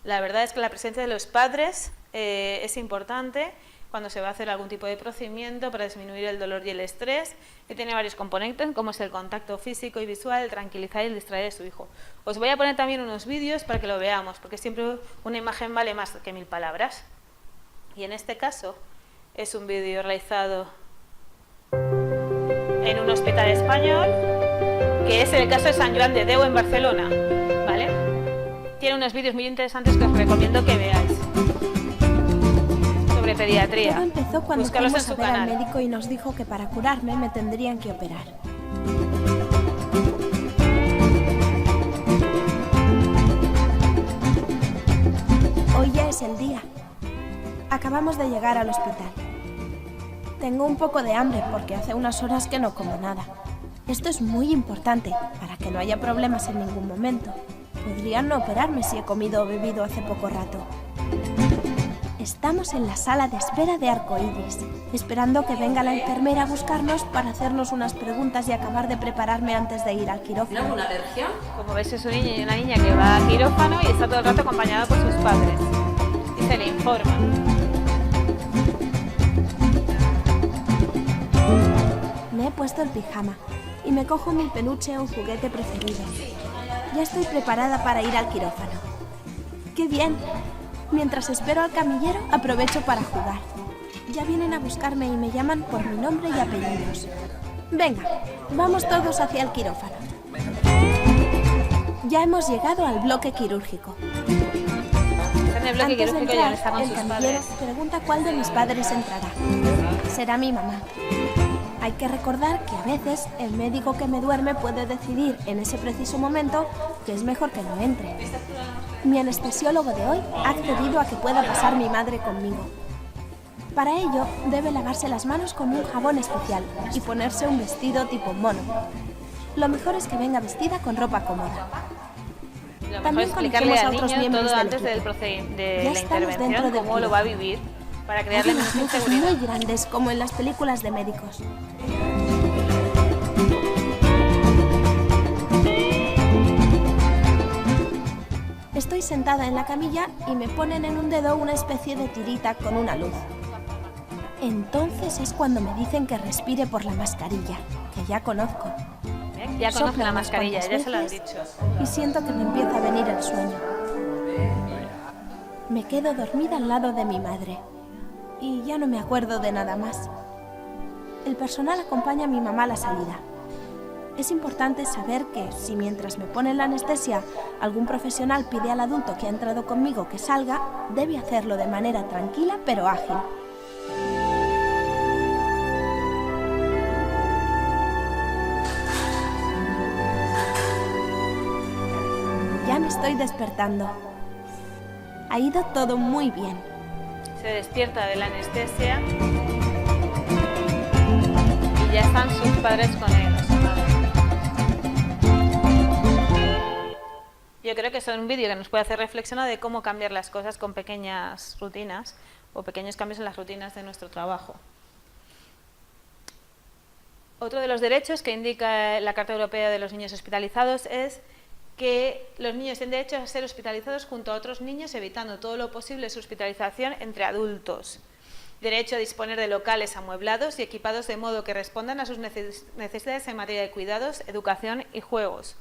La verdad es que la presencia de los padres es importante cuando se va a hacer algún tipo de procedimiento para disminuir el dolor y el estrés, que tiene varios componentes, como es el contacto físico y visual, el tranquilizar y el distraer a su hijo. Os voy a poner también unos vídeos para que lo veamos, porque siempre una imagen vale más que 1000 palabras. Y en este caso es un vídeo realizado en un hospital español, que es el caso de Sant Joan de Déu en Barcelona, ¿vale? Tiene unos vídeos muy interesantes que os recomiendo que veáis. Sobre sobre pediatría. Todo empezó cuando Búscalos en fuimos a su ver al canal. médico y nos dijo que para curarme me tendrían que operar. Hoy ya es el día. Acabamos de llegar al hospital. Tengo un poco de hambre porque hace unas horas que no como nada. Esto es muy importante para que no haya problemas en ningún momento. Podrían no operarme si he comido o bebido hace poco rato. Estamos en la sala de espera de Arcoiris, esperando que venga la enfermera a buscarnos para hacernos unas preguntas y acabar de prepararme antes de ir al quirófano. ¿Alguna alergia? Como veis, es un niño y una niña que va a quirófano y está todo el rato acompañado por sus padres. Y se le informa. Me he puesto el pijama y me cojo mi peluche o juguete preferido. Ya estoy preparada para ir al quirófano. ¡Qué bien! Mientras espero al camillero, aprovecho para jugar. Ya vienen a buscarme y me llaman por mi nombre y apellidos. Venga, vamos todos hacia el quirófano. Ya hemos llegado al bloque quirúrgico. Está en el bloque Antes de quirúrgico y ya entrar, está con el sus camillero padres. pregunta cuál de mis padres entrará. Será mi mamá. Hay que recordar que a veces el médico que me duerme puede decidir en ese preciso momento que es mejor que no entre. Mi anestesiólogo de hoy ha accedido a que pueda pasar mi madre conmigo. Para ello, debe lavarse las manos con un jabón especial y ponerse un vestido tipo mono. Lo mejor es que venga vestida con ropa cómoda. Lo mejor También es explicarle conocemos al a otros niño miembros todo del antes equipo. de Ya la estamos dentro intervención, del cómo lo va a vivir, para crearle Hay menos unas luces inseguridad. muy grandes como en las películas de médicos. Estoy sentada en la camilla y me ponen en un dedo una especie de tirita con una luz. Entonces es cuando me dicen que respire por la mascarilla, que ya conozco. Ya conoce Soplo la unas mascarilla, cuantas ya se lo han veces dicho. Y siento que me empieza a venir el sueño. Me quedo dormida al lado de mi madre. Y ya no me acuerdo de nada más. El personal acompaña a mi mamá a la salida. Es importante saber que si mientras me ponen la anestesia algún profesional pide al adulto que ha entrado conmigo que salga, debe hacerlo de manera tranquila pero ágil. Ya me estoy despertando. Ha ido todo muy bien. Se despierta de la anestesia y ya están sus padres con él. o su madre. Yo creo que es un vídeo que nos puede hacer reflexionar de cómo cambiar las cosas con pequeñas rutinas o pequeños cambios en las rutinas de nuestro trabajo. Otro de los derechos que indica la Carta Europea de los Niños Hospitalizados es que los niños tienen derecho a ser hospitalizados junto a otros niños, evitando todo lo posible su hospitalización entre adultos. Derecho a disponer de locales amueblados y equipados de modo que respondan a sus necesidades en materia de cuidados, educación y juegos,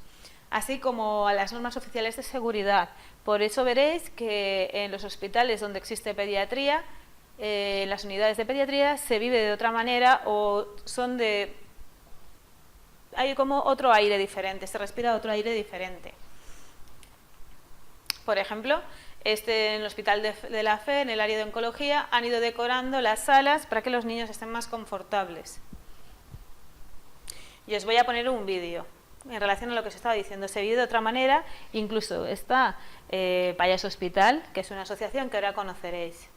así como a las normas oficiales de seguridad. Por eso veréis que en los hospitales donde existe pediatría, en las unidades de pediatría, se vive de otra manera o son de... hay como otro aire diferente, se respira otro aire diferente. Por ejemplo, en el Hospital de la Fe, en el área de oncología, han ido decorando las salas para que los niños estén más confortables. Y os voy a poner un vídeo en relación a lo que os estaba diciendo. Se vive de otra manera, incluso está Payaso Hospital, que es una asociación que ahora conoceréis.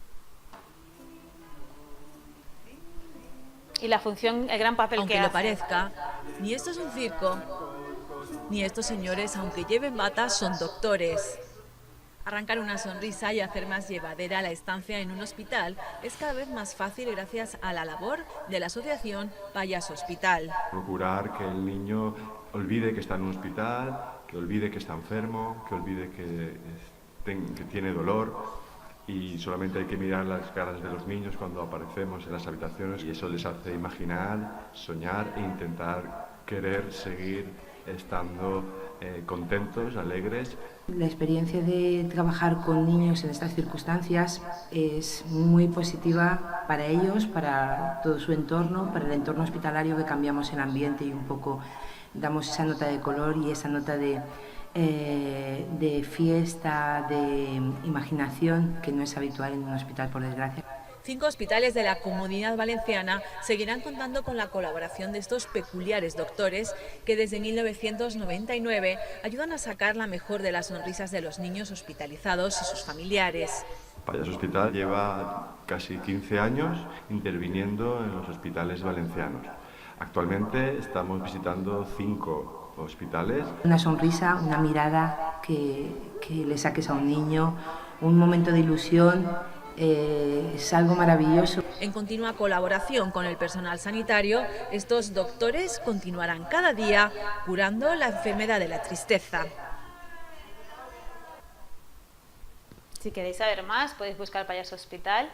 Y la función, el gran papel Aunque que lo hace. parezca, ni esto es un circo, ni estos señores, aunque lleven batas, son doctores. Arrancar una sonrisa y hacer más llevadera la estancia en un hospital es cada vez más fácil gracias a la labor de la asociación Payaso Hospital. Procurar que el niño olvide que está en un hospital, que olvide que está enfermo, que olvide que tiene dolor, y solamente hay que mirar las caras de los niños cuando aparecemos en las habitaciones y eso les hace imaginar, soñar e intentar querer seguir estando contentos, alegres. La experiencia de trabajar con niños en estas circunstancias es muy positiva para ellos, para todo su entorno, para el entorno hospitalario, que cambiamos el ambiente y un poco damos esa nota de color y esa nota de fiesta, de imaginación, que no es habitual en un hospital, por desgracia. 5 hospitales de la Comunidad Valenciana seguirán contando con la colaboración de estos peculiares doctores que desde 1999 ayudan a sacar la mejor de las sonrisas de los niños hospitalizados y sus familiares. Pallasso Hospital lleva casi 15 años interviniendo en los hospitales valencianos. Actualmente estamos visitando 5 hospitales. Una sonrisa, una mirada que le saques a un niño, un momento de ilusión, es algo maravilloso. En continua colaboración con el personal sanitario, estos doctores continuarán cada día curando la enfermedad de la tristeza. Si queréis saber más, podéis buscar Pallasso Hospital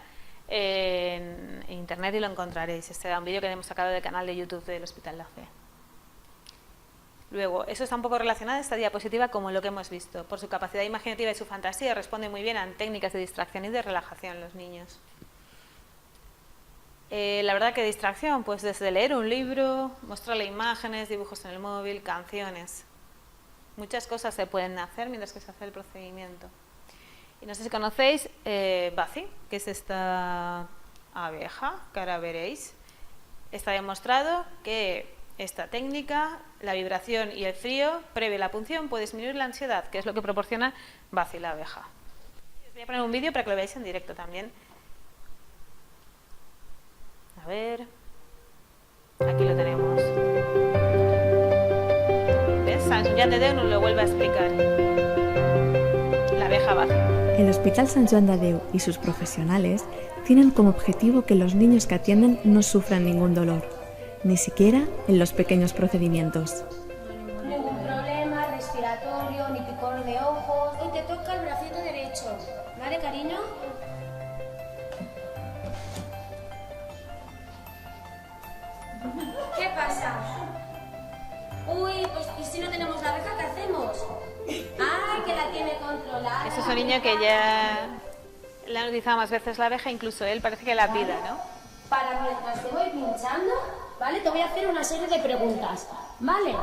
en internet y lo encontraréis. Este era un vídeo que hemos sacado del canal de YouTube del Hospital La Fe. Luego, eso está un poco relacionado a esta diapositiva como lo que hemos visto. Por su capacidad imaginativa y su fantasía, responde muy bien a técnicas de distracción y de relajación los niños. La verdad que distracción, pues desde leer un libro, mostrarle imágenes, dibujos en el móvil, canciones. Muchas cosas se pueden hacer mientras que se hace el procedimiento. Y no sé si conocéis Buffy, que es esta abeja, que ahora veréis. Está demostrado que esta técnica, la vibración y el frío, previo a la punción, puede disminuir la ansiedad, que es lo que proporciona Buffy, la abeja. Os voy a poner un vídeo para que lo veáis en directo también. A ver, aquí lo tenemos. ¿Ves? Sant Joan de Déu nos lo vuelve a explicar. La abeja Buffy. El Hospital Sant Joan de Déu y sus profesionales tienen como objetivo que los niños que atienden no sufran ningún dolor, ni siquiera en los pequeños procedimientos. Ningún problema respiratorio, ni picor de ojos. Hoy te toca el bracito derecho, ¿vale, cariño? ¿Qué pasa? Uy, pues ¿y si no tenemos la abeja, qué hacemos? ¡Ay, que la tiene controlada! Este es un niño que ya le han utilizado más veces la abeja, incluso él parece que la pida, ¿no? Para mientras te voy pinchando, ¿vale? Te voy a hacer una serie de preguntas, ¿vale?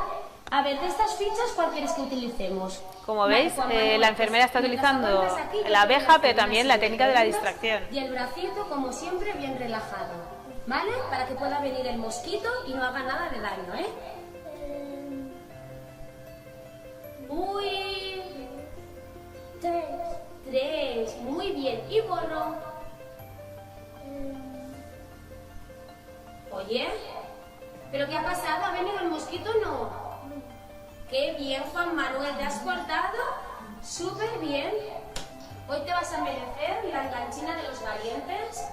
A ver, de estas fichas, ¿cuál quieres que utilicemos? Como veis, la enfermera está utilizando la abeja, pero también la técnica de la distracción. Y el bracito, como siempre, bien relajado, ¿vale? Para que pueda venir el mosquito y no haga nada de daño, ¿eh? Uy. 3. Muy bien. Y borro. Oye, ¿pero qué ha pasado? ¿Ha venido el mosquito o no? Qué bien, Juan Manuel, ¿te has portado? Súper bien. Hoy te vas a merecer la enganchina de los valientes.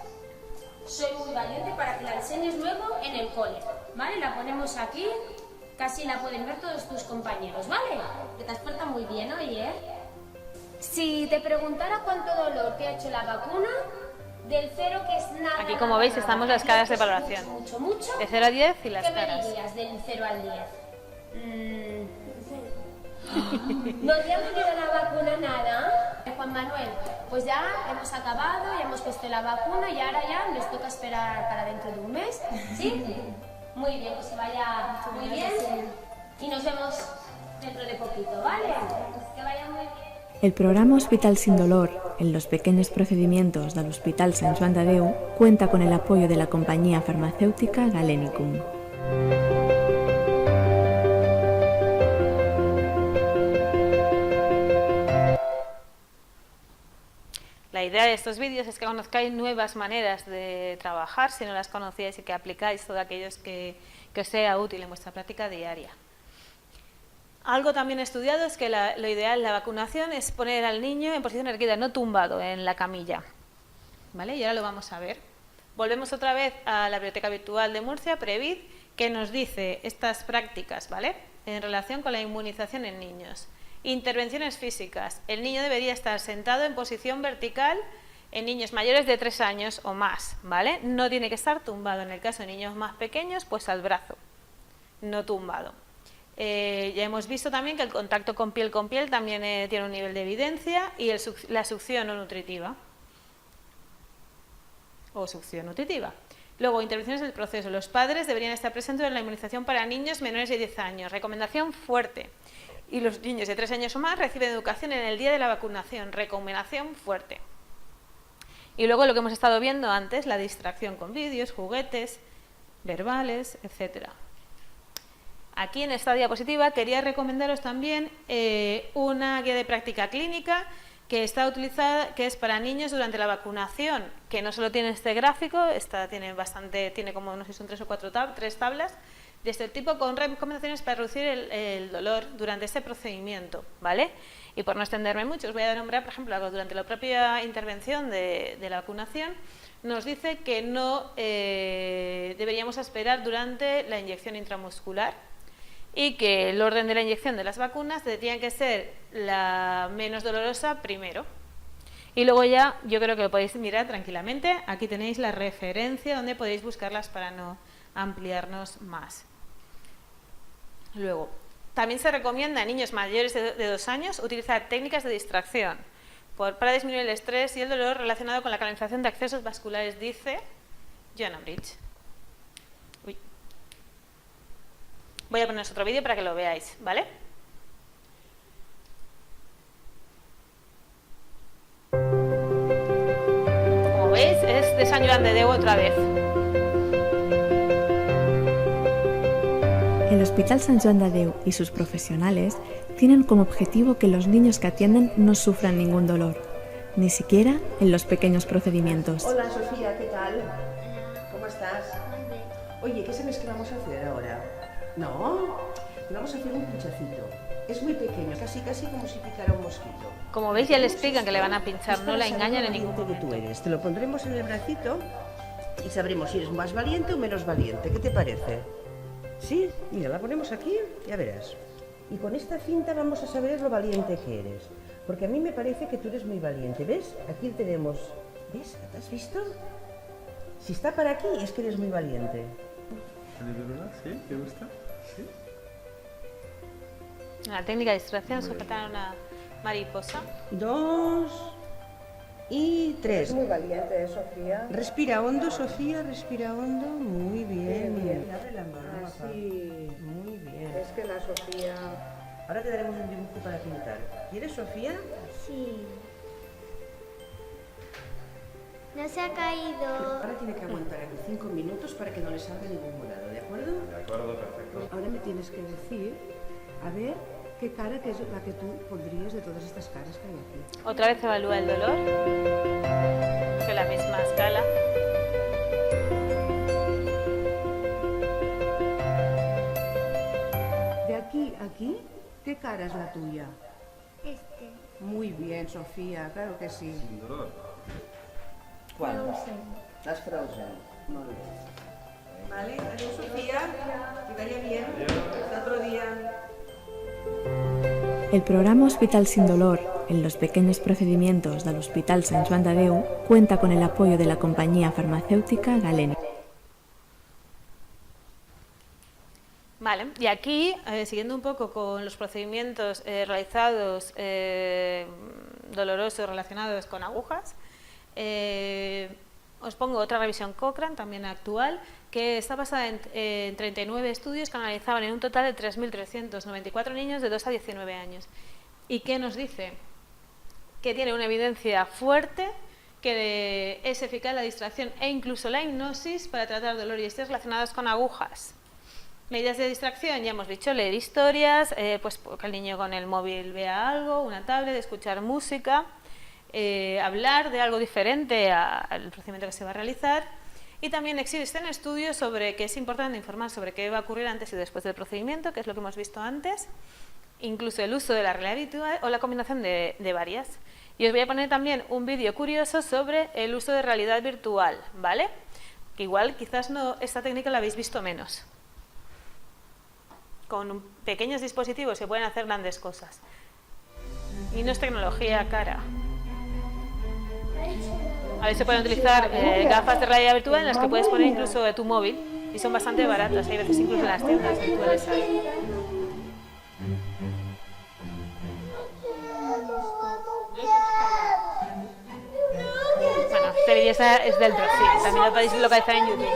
Soy muy valiente para que la enseñes luego en el cole, ¿vale? La ponemos aquí, casi la pueden ver todos tus compañeros, ¿vale? Que te has portado muy bien, oye. Si te preguntara cuánto dolor te ha hecho la vacuna, del 0 que es nada. Aquí, como veis, estamos las caras de valoración. Mucho. De 0 a 10 y las ¿Qué me caras. dirías del 0 al 10? ¿No te ha venido la vacuna nada? Juan Manuel, pues ya hemos acabado, ya hemos puesto la vacuna y ahora ya nos toca esperar para dentro de un mes, ¿sí? Muy bien, pues que vaya muy bien y nos vemos dentro de poquito, ¿vale? Que vaya muy bien. El programa Hospital Sin Dolor en los pequeños procedimientos del Hospital Sant Joan de Déu cuenta con el apoyo de la compañía farmacéutica Galenicum. La idea de estos vídeos es que conozcáis nuevas maneras de trabajar, si no las conocíais, y que aplicáis todo aquello que os sea útil en vuestra práctica diaria. Algo también estudiado es que lo ideal en la vacunación es poner al niño en posición erguida, no tumbado en la camilla. ¿Vale? Y ahora lo vamos a ver. Volvemos otra vez a la Biblioteca Virtual de Murcia, Previd, que nos dice estas prácticas, ¿vale? En relación con la inmunización en niños. Intervenciones físicas. El niño debería estar sentado en posición vertical en niños mayores de 3 años o más, ¿vale? No tiene que estar tumbado. En el caso de niños más pequeños, pues al brazo, no tumbado. Ya hemos visto también que el contacto con piel también tiene un nivel de evidencia, y la succión no nutritiva o succión nutritiva. Luego, intervenciones del proceso. Los padres deberían estar presentes en la inmunización para niños menores de 10 años. Recomendación fuerte. Y los niños de 3 años o más reciben educación en el día de la vacunación. Recomendación fuerte. Y luego lo que hemos estado viendo antes, la distracción con vídeos, juguetes, verbales, etc. Aquí en esta diapositiva quería recomendaros también una guía de práctica clínica que está utilizada, que es para niños durante la vacunación, que no solo tiene este gráfico, tiene como, no sé si son 3 o 4 tablas de este tipo, con recomendaciones para reducir el dolor durante este procedimiento, ¿vale? Y por no extenderme mucho, os voy a nombrar, por ejemplo, durante la propia intervención de la vacunación, nos dice que no deberíamos esperar durante la inyección intramuscular, y que el orden de la inyección de las vacunas tendría que ser la menos dolorosa primero. Y luego ya yo creo que lo podéis mirar tranquilamente. Aquí tenéis la referencia donde podéis buscarlas para no ampliarnos más. Luego, también se recomienda a niños mayores de 2 años utilizar técnicas de distracción para disminuir el estrés y el dolor relacionado con la canalización de accesos vasculares, dice Joanna Bridge. Voy a poneros otro vídeo para que lo veáis, ¿vale? Como veis, es de Sant Joan de Déu otra vez. El Hospital Sant Joan de Déu y sus profesionales tienen como objetivo que los niños que atienden no sufran ningún dolor, ni siquiera en los pequeños procedimientos. Hola Sofía, ¿qué tal? ¿Cómo estás? Oye, ¿qué sabes que vamos a hacer ahora? No, vamos a hacer un pinchacito. Es muy pequeño, casi como si picara un mosquito. Como veis, ya le explican que le van a pinchar, no la engañan en ningún momento. momento. Que tú eres. Te lo pondremos en el bracito y sabremos si eres más valiente o menos valiente. ¿Qué te parece? ¿Sí? Mira, la ponemos aquí, ya verás. Y con esta cinta vamos a saber lo valiente que eres. Porque a mí me parece que tú eres muy valiente. ¿Ves? Aquí tenemos... ¿Ves? ¿Te has visto? Si está para aquí es que eres muy valiente. ¿De verdad? ¿Sí? ¿Te gusta? ¿Sí? La técnica de distracción, sujetar una mariposa. 2 y 3. Es muy valiente, Sofía. Respira hondo, Sofía, respira hondo. Muy bien. Bien. Abre la mano. Así. Muy bien. Es que la Sofía... Ahora te daremos un dibujo para pintar. ¿Quieres, Sofía? Sí. No se ha caído. Ahora tiene que aguantar aquí 5 minutos para que no le salga ningún morado, ¿de acuerdo? De acuerdo, perfecto. Ahora me tienes que decir, a ver, qué cara que es la que tú pondrías de todas estas caras que hay aquí. Otra vez evalúa el dolor, con la misma escala. De aquí a aquí, ¿qué cara es la tuya? Este. Muy bien, Sofía, claro que sí. Sin dolor. ¿Cuál? Frozen. Las Frozen. Muy bien. Vale, adiós, Sofía. Que vaya bien. Hasta otro día. El programa Hospital Sin Dolor en los pequeños procedimientos del Hospital Sant Joan de Déu cuenta con el apoyo de la compañía farmacéutica Galeni. Vale, y aquí, siguiendo un poco con los procedimientos realizados dolorosos relacionados con agujas, os pongo otra revisión Cochrane, también actual, que está basada en 39 estudios que analizaban en un total de 3.394 niños de 2 a 19 años. ¿Y qué nos dice? Que tiene una evidencia fuerte, que es eficaz la distracción e incluso la hipnosis para tratar dolor y estrés relacionados con agujas. Medidas de distracción, ya hemos dicho, leer historias, pues que el niño con el móvil vea algo, una tablet, escuchar música, hablar de algo diferente al procedimiento que se va a realizar. Y también existen estudios sobre que es importante informar sobre qué va a ocurrir antes y después del procedimiento, que es lo que hemos visto antes, incluso el uso de la realidad virtual o la combinación de varias. Y os voy a poner también un vídeo curioso sobre el uso de realidad virtual, ¿vale? Que igual quizás esta técnica la habéis visto menos. Con pequeños dispositivos se pueden hacer grandes cosas. Y no es tecnología cara. A veces se pueden utilizar gafas de realidad virtual en las que puedes poner incluso de tu móvil y son bastante baratas. Hay veces incluso en las tiendas virtuales hay. Bueno, este vídeo es del Droxy, también lo podéis localizar en YouTube.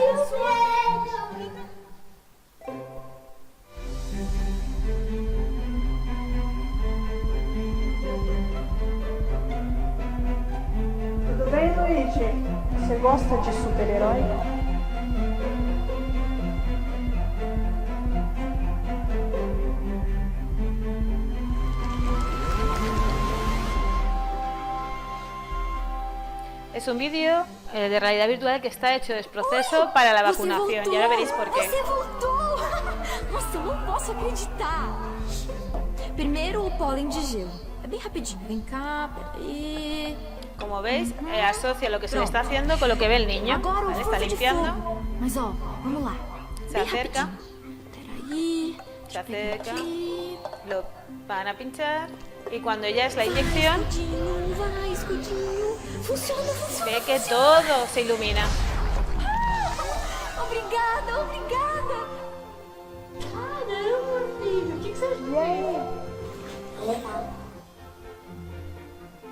Tutto bene, Luigi? gosta de super-herói? Es un vídeo de realidad virtual que está hecho de proceso para la vacunación. Y ahora veréis por qué. Você voltou! Nossa, não posso acreditar! Primeiro o pólen de gelo. É bem rapidinho. Vem cá, peraí. Como veis, asocia lo que se le está haciendo con lo que ve el niño. ¿Vale? Está limpiando. Mas ó, vamos lá. Se acerca. Peraí. Se acerca. Lo van a pinchar. Y cuando ya es la inyección, Vai, escudinho. Funciona, funciona. ve que todo se ilumina. Obrigada, obrigada. Caramba, filho, o que você fez?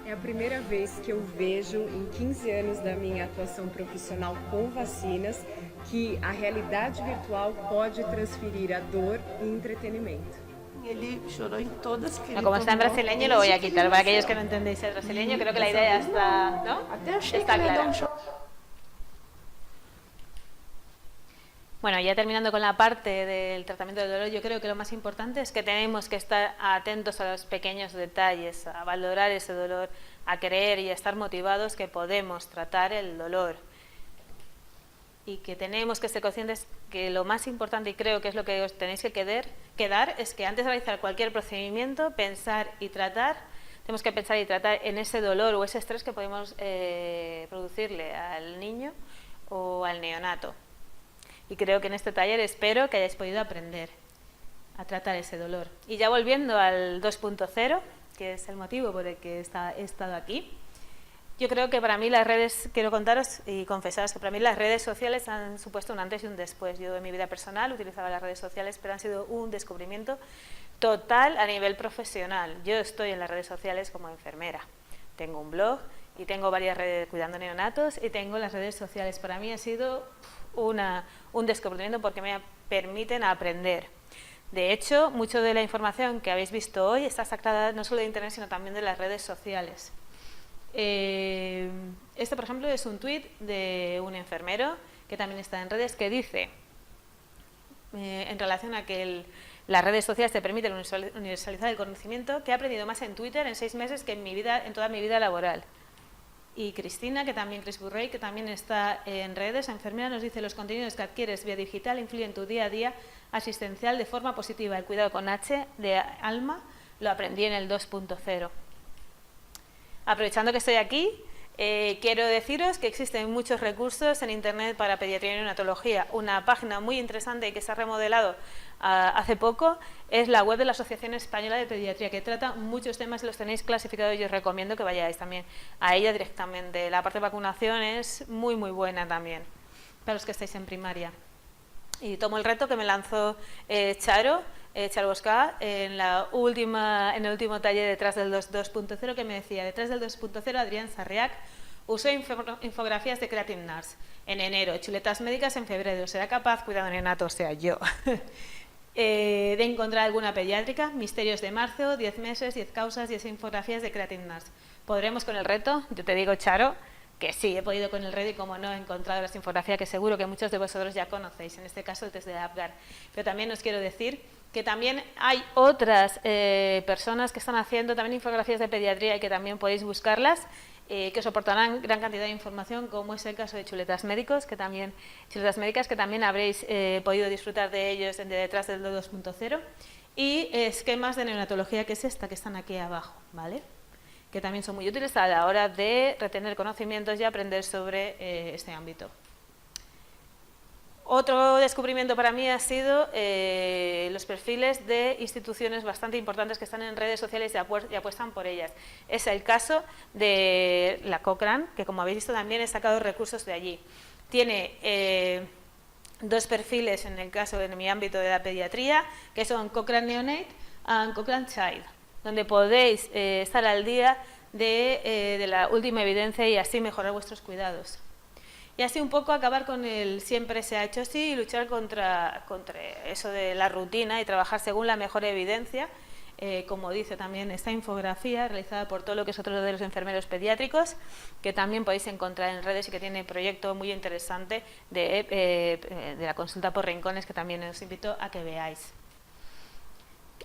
É a primeira vez que eu vejo em 15 anos da minha atuação profissional com vacinas que a realidade virtual pode transferir a dor em entretenimento. Ele chorou em todas que ele Como está en tomou. brasileño, lo voy a quitar. Para aquellos que no entendéis el brasileño, creo que la idea ya está, ¿no? Até achei Está que ele ia dar clara. um choro. Bueno, ya terminando con la parte del tratamiento del dolor, yo creo que lo más importante es que tenemos que estar atentos a los pequeños detalles, a valorar ese dolor, a creer y a estar motivados que podemos tratar el dolor. Y que tenemos que ser conscientes que lo más importante, y creo que es lo que os tenéis que quedar, es que antes de realizar cualquier procedimiento, pensar y tratar, tenemos que pensar y tratar en ese dolor o ese estrés que podemos producirle al niño o al neonato. Y creo que en este taller espero que hayáis podido aprender a tratar ese dolor. Y ya volviendo al 2.0, que es el motivo por el que he estado aquí, yo creo que para mí las redes, quiero contaros y confesaros que para mí las redes sociales han supuesto un antes y un después. Yo en mi vida personal utilizaba las redes sociales, pero han sido un descubrimiento total a nivel profesional. Yo estoy en las redes sociales como enfermera. Tengo un blog y tengo varias redes cuidando neonatos y tengo las redes sociales. Para mí ha sido un descubrimiento porque me permiten aprender. De hecho, mucho de la información que habéis visto hoy está sacada no solo de Internet, sino también de las redes sociales. Este, por ejemplo, es un tuit de un enfermero que también está en redes que dice, en relación a que las redes sociales te permiten universalizar el conocimiento, que he aprendido más en Twitter en 6 meses que en toda mi vida laboral. Y Cristina, Chris Burrey, que también está en redes, enfermera, nos dice: los contenidos que adquieres vía digital influyen en tu día a día asistencial de forma positiva. El cuidado con H de Alma lo aprendí en el 2.0. Aprovechando que estoy aquí, quiero deciros que existen muchos recursos en Internet para pediatría y neonatología. Una página muy interesante que se ha remodelado hace poco es la web de la Asociación Española de Pediatría, que trata muchos temas, los tenéis clasificados y os recomiendo que vayáis también a ella directamente. La parte de vacunación es muy buena también para los que estáis en primaria. Y tomo el reto que me lanzó Charo Bosca en el último taller detrás del 2.0, que me decía: detrás del 2.0 Adrián Sarriac usó infografías de Creative Nurse en enero, chuletas médicas en febrero. ¿Será capaz, cuidado neonato, o sea, yo, de encontrar alguna pediátrica? Misterios de marzo, 10 meses, 10 causas, 10 infografías de Creative Nurse. ¿Podremos con el reto? Yo te digo, Charo, que sí, he podido con el reto y, como no, he encontrado las infografías que seguro que muchos de vosotros ya conocéis, en este caso el test de Apgar. Pero también os quiero decir que también hay otras personas que están haciendo también infografías de pediatría y que también podéis buscarlas, que os aportarán gran cantidad de información, como es el caso de chuletas médicas, que también habréis podido disfrutar de ellos de detrás del 2.0, y esquemas de neonatología, que es esta, que están aquí abajo, ¿vale? Que también son muy útiles a la hora de retener conocimientos y aprender sobre este ámbito. Otro descubrimiento para mí ha sido los perfiles de instituciones bastante importantes que están en redes sociales y apuestan por ellas. Es el caso de la Cochrane, que, como habéis visto, también he sacado recursos de allí. Tiene dos perfiles en el caso de mi ámbito de la pediatría, que son Cochrane Neonate y Cochrane Child, donde podéis estar al día de la última evidencia y así mejorar vuestros cuidados. y así un poco acabar con el siempre se ha hecho así y luchar contra eso de la rutina y trabajar según la mejor evidencia, como dice también esta infografía realizada por todo lo que es otro de los enfermeros pediátricos, que también podéis encontrar en redes y que tiene un proyecto muy interesante de la consulta por rincones, que también os invito a que veáis.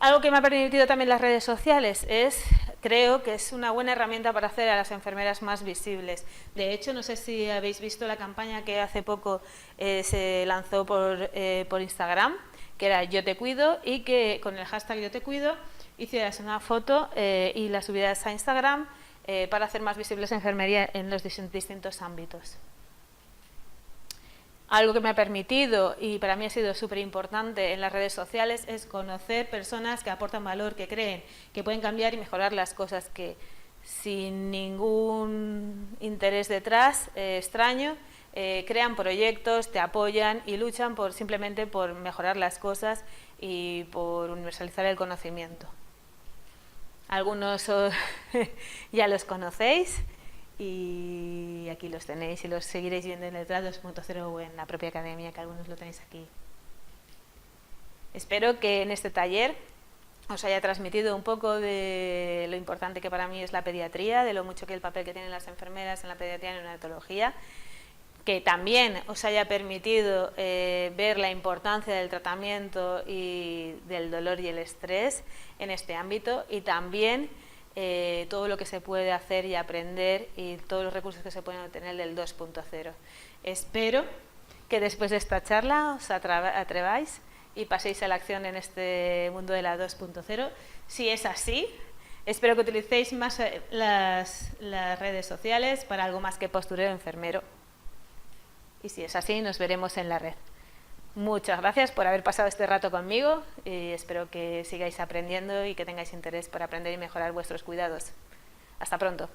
Algo que me ha permitido también las redes sociales creo que es una buena herramienta para hacer a las enfermeras más visibles. De hecho, no sé si habéis visto la campaña que hace poco se lanzó por Instagram, que era Yo te cuido, y que con el hashtag Yo te cuido hicieras una foto y la subieras a Instagram para hacer más visibles la enfermería en los distintos ámbitos. Algo que me ha permitido, y para mí ha sido súper importante en las redes sociales, es conocer personas que aportan valor, que creen que pueden cambiar y mejorar las cosas, que sin ningún interés detrás extraño, crean proyectos, te apoyan y luchan simplemente por mejorar las cosas y por universalizar el conocimiento. Algunos ya los conocéis. Y aquí los tenéis y los seguiréis viendo en el TRAD 2.0 o en la propia academia, que algunos lo tenéis aquí. Espero que en este taller os haya transmitido un poco de lo importante que para mí es la pediatría, de lo mucho que el papel que tienen las enfermeras en la pediatría y en la neonatología, que también os haya permitido ver la importancia del tratamiento y del dolor y el estrés en este ámbito, y también todo lo que se puede hacer y aprender y todos los recursos que se pueden obtener del 2.0. Espero que después de esta charla os atreváis y paséis a la acción en este mundo de la 2.0. Si es así, espero que utilicéis más las redes sociales para algo más que postureo enfermero. Y si es así, nos veremos en la red. Muchas gracias por haber pasado este rato conmigo y espero que sigáis aprendiendo y que tengáis interés por aprender y mejorar vuestros cuidados. Hasta pronto.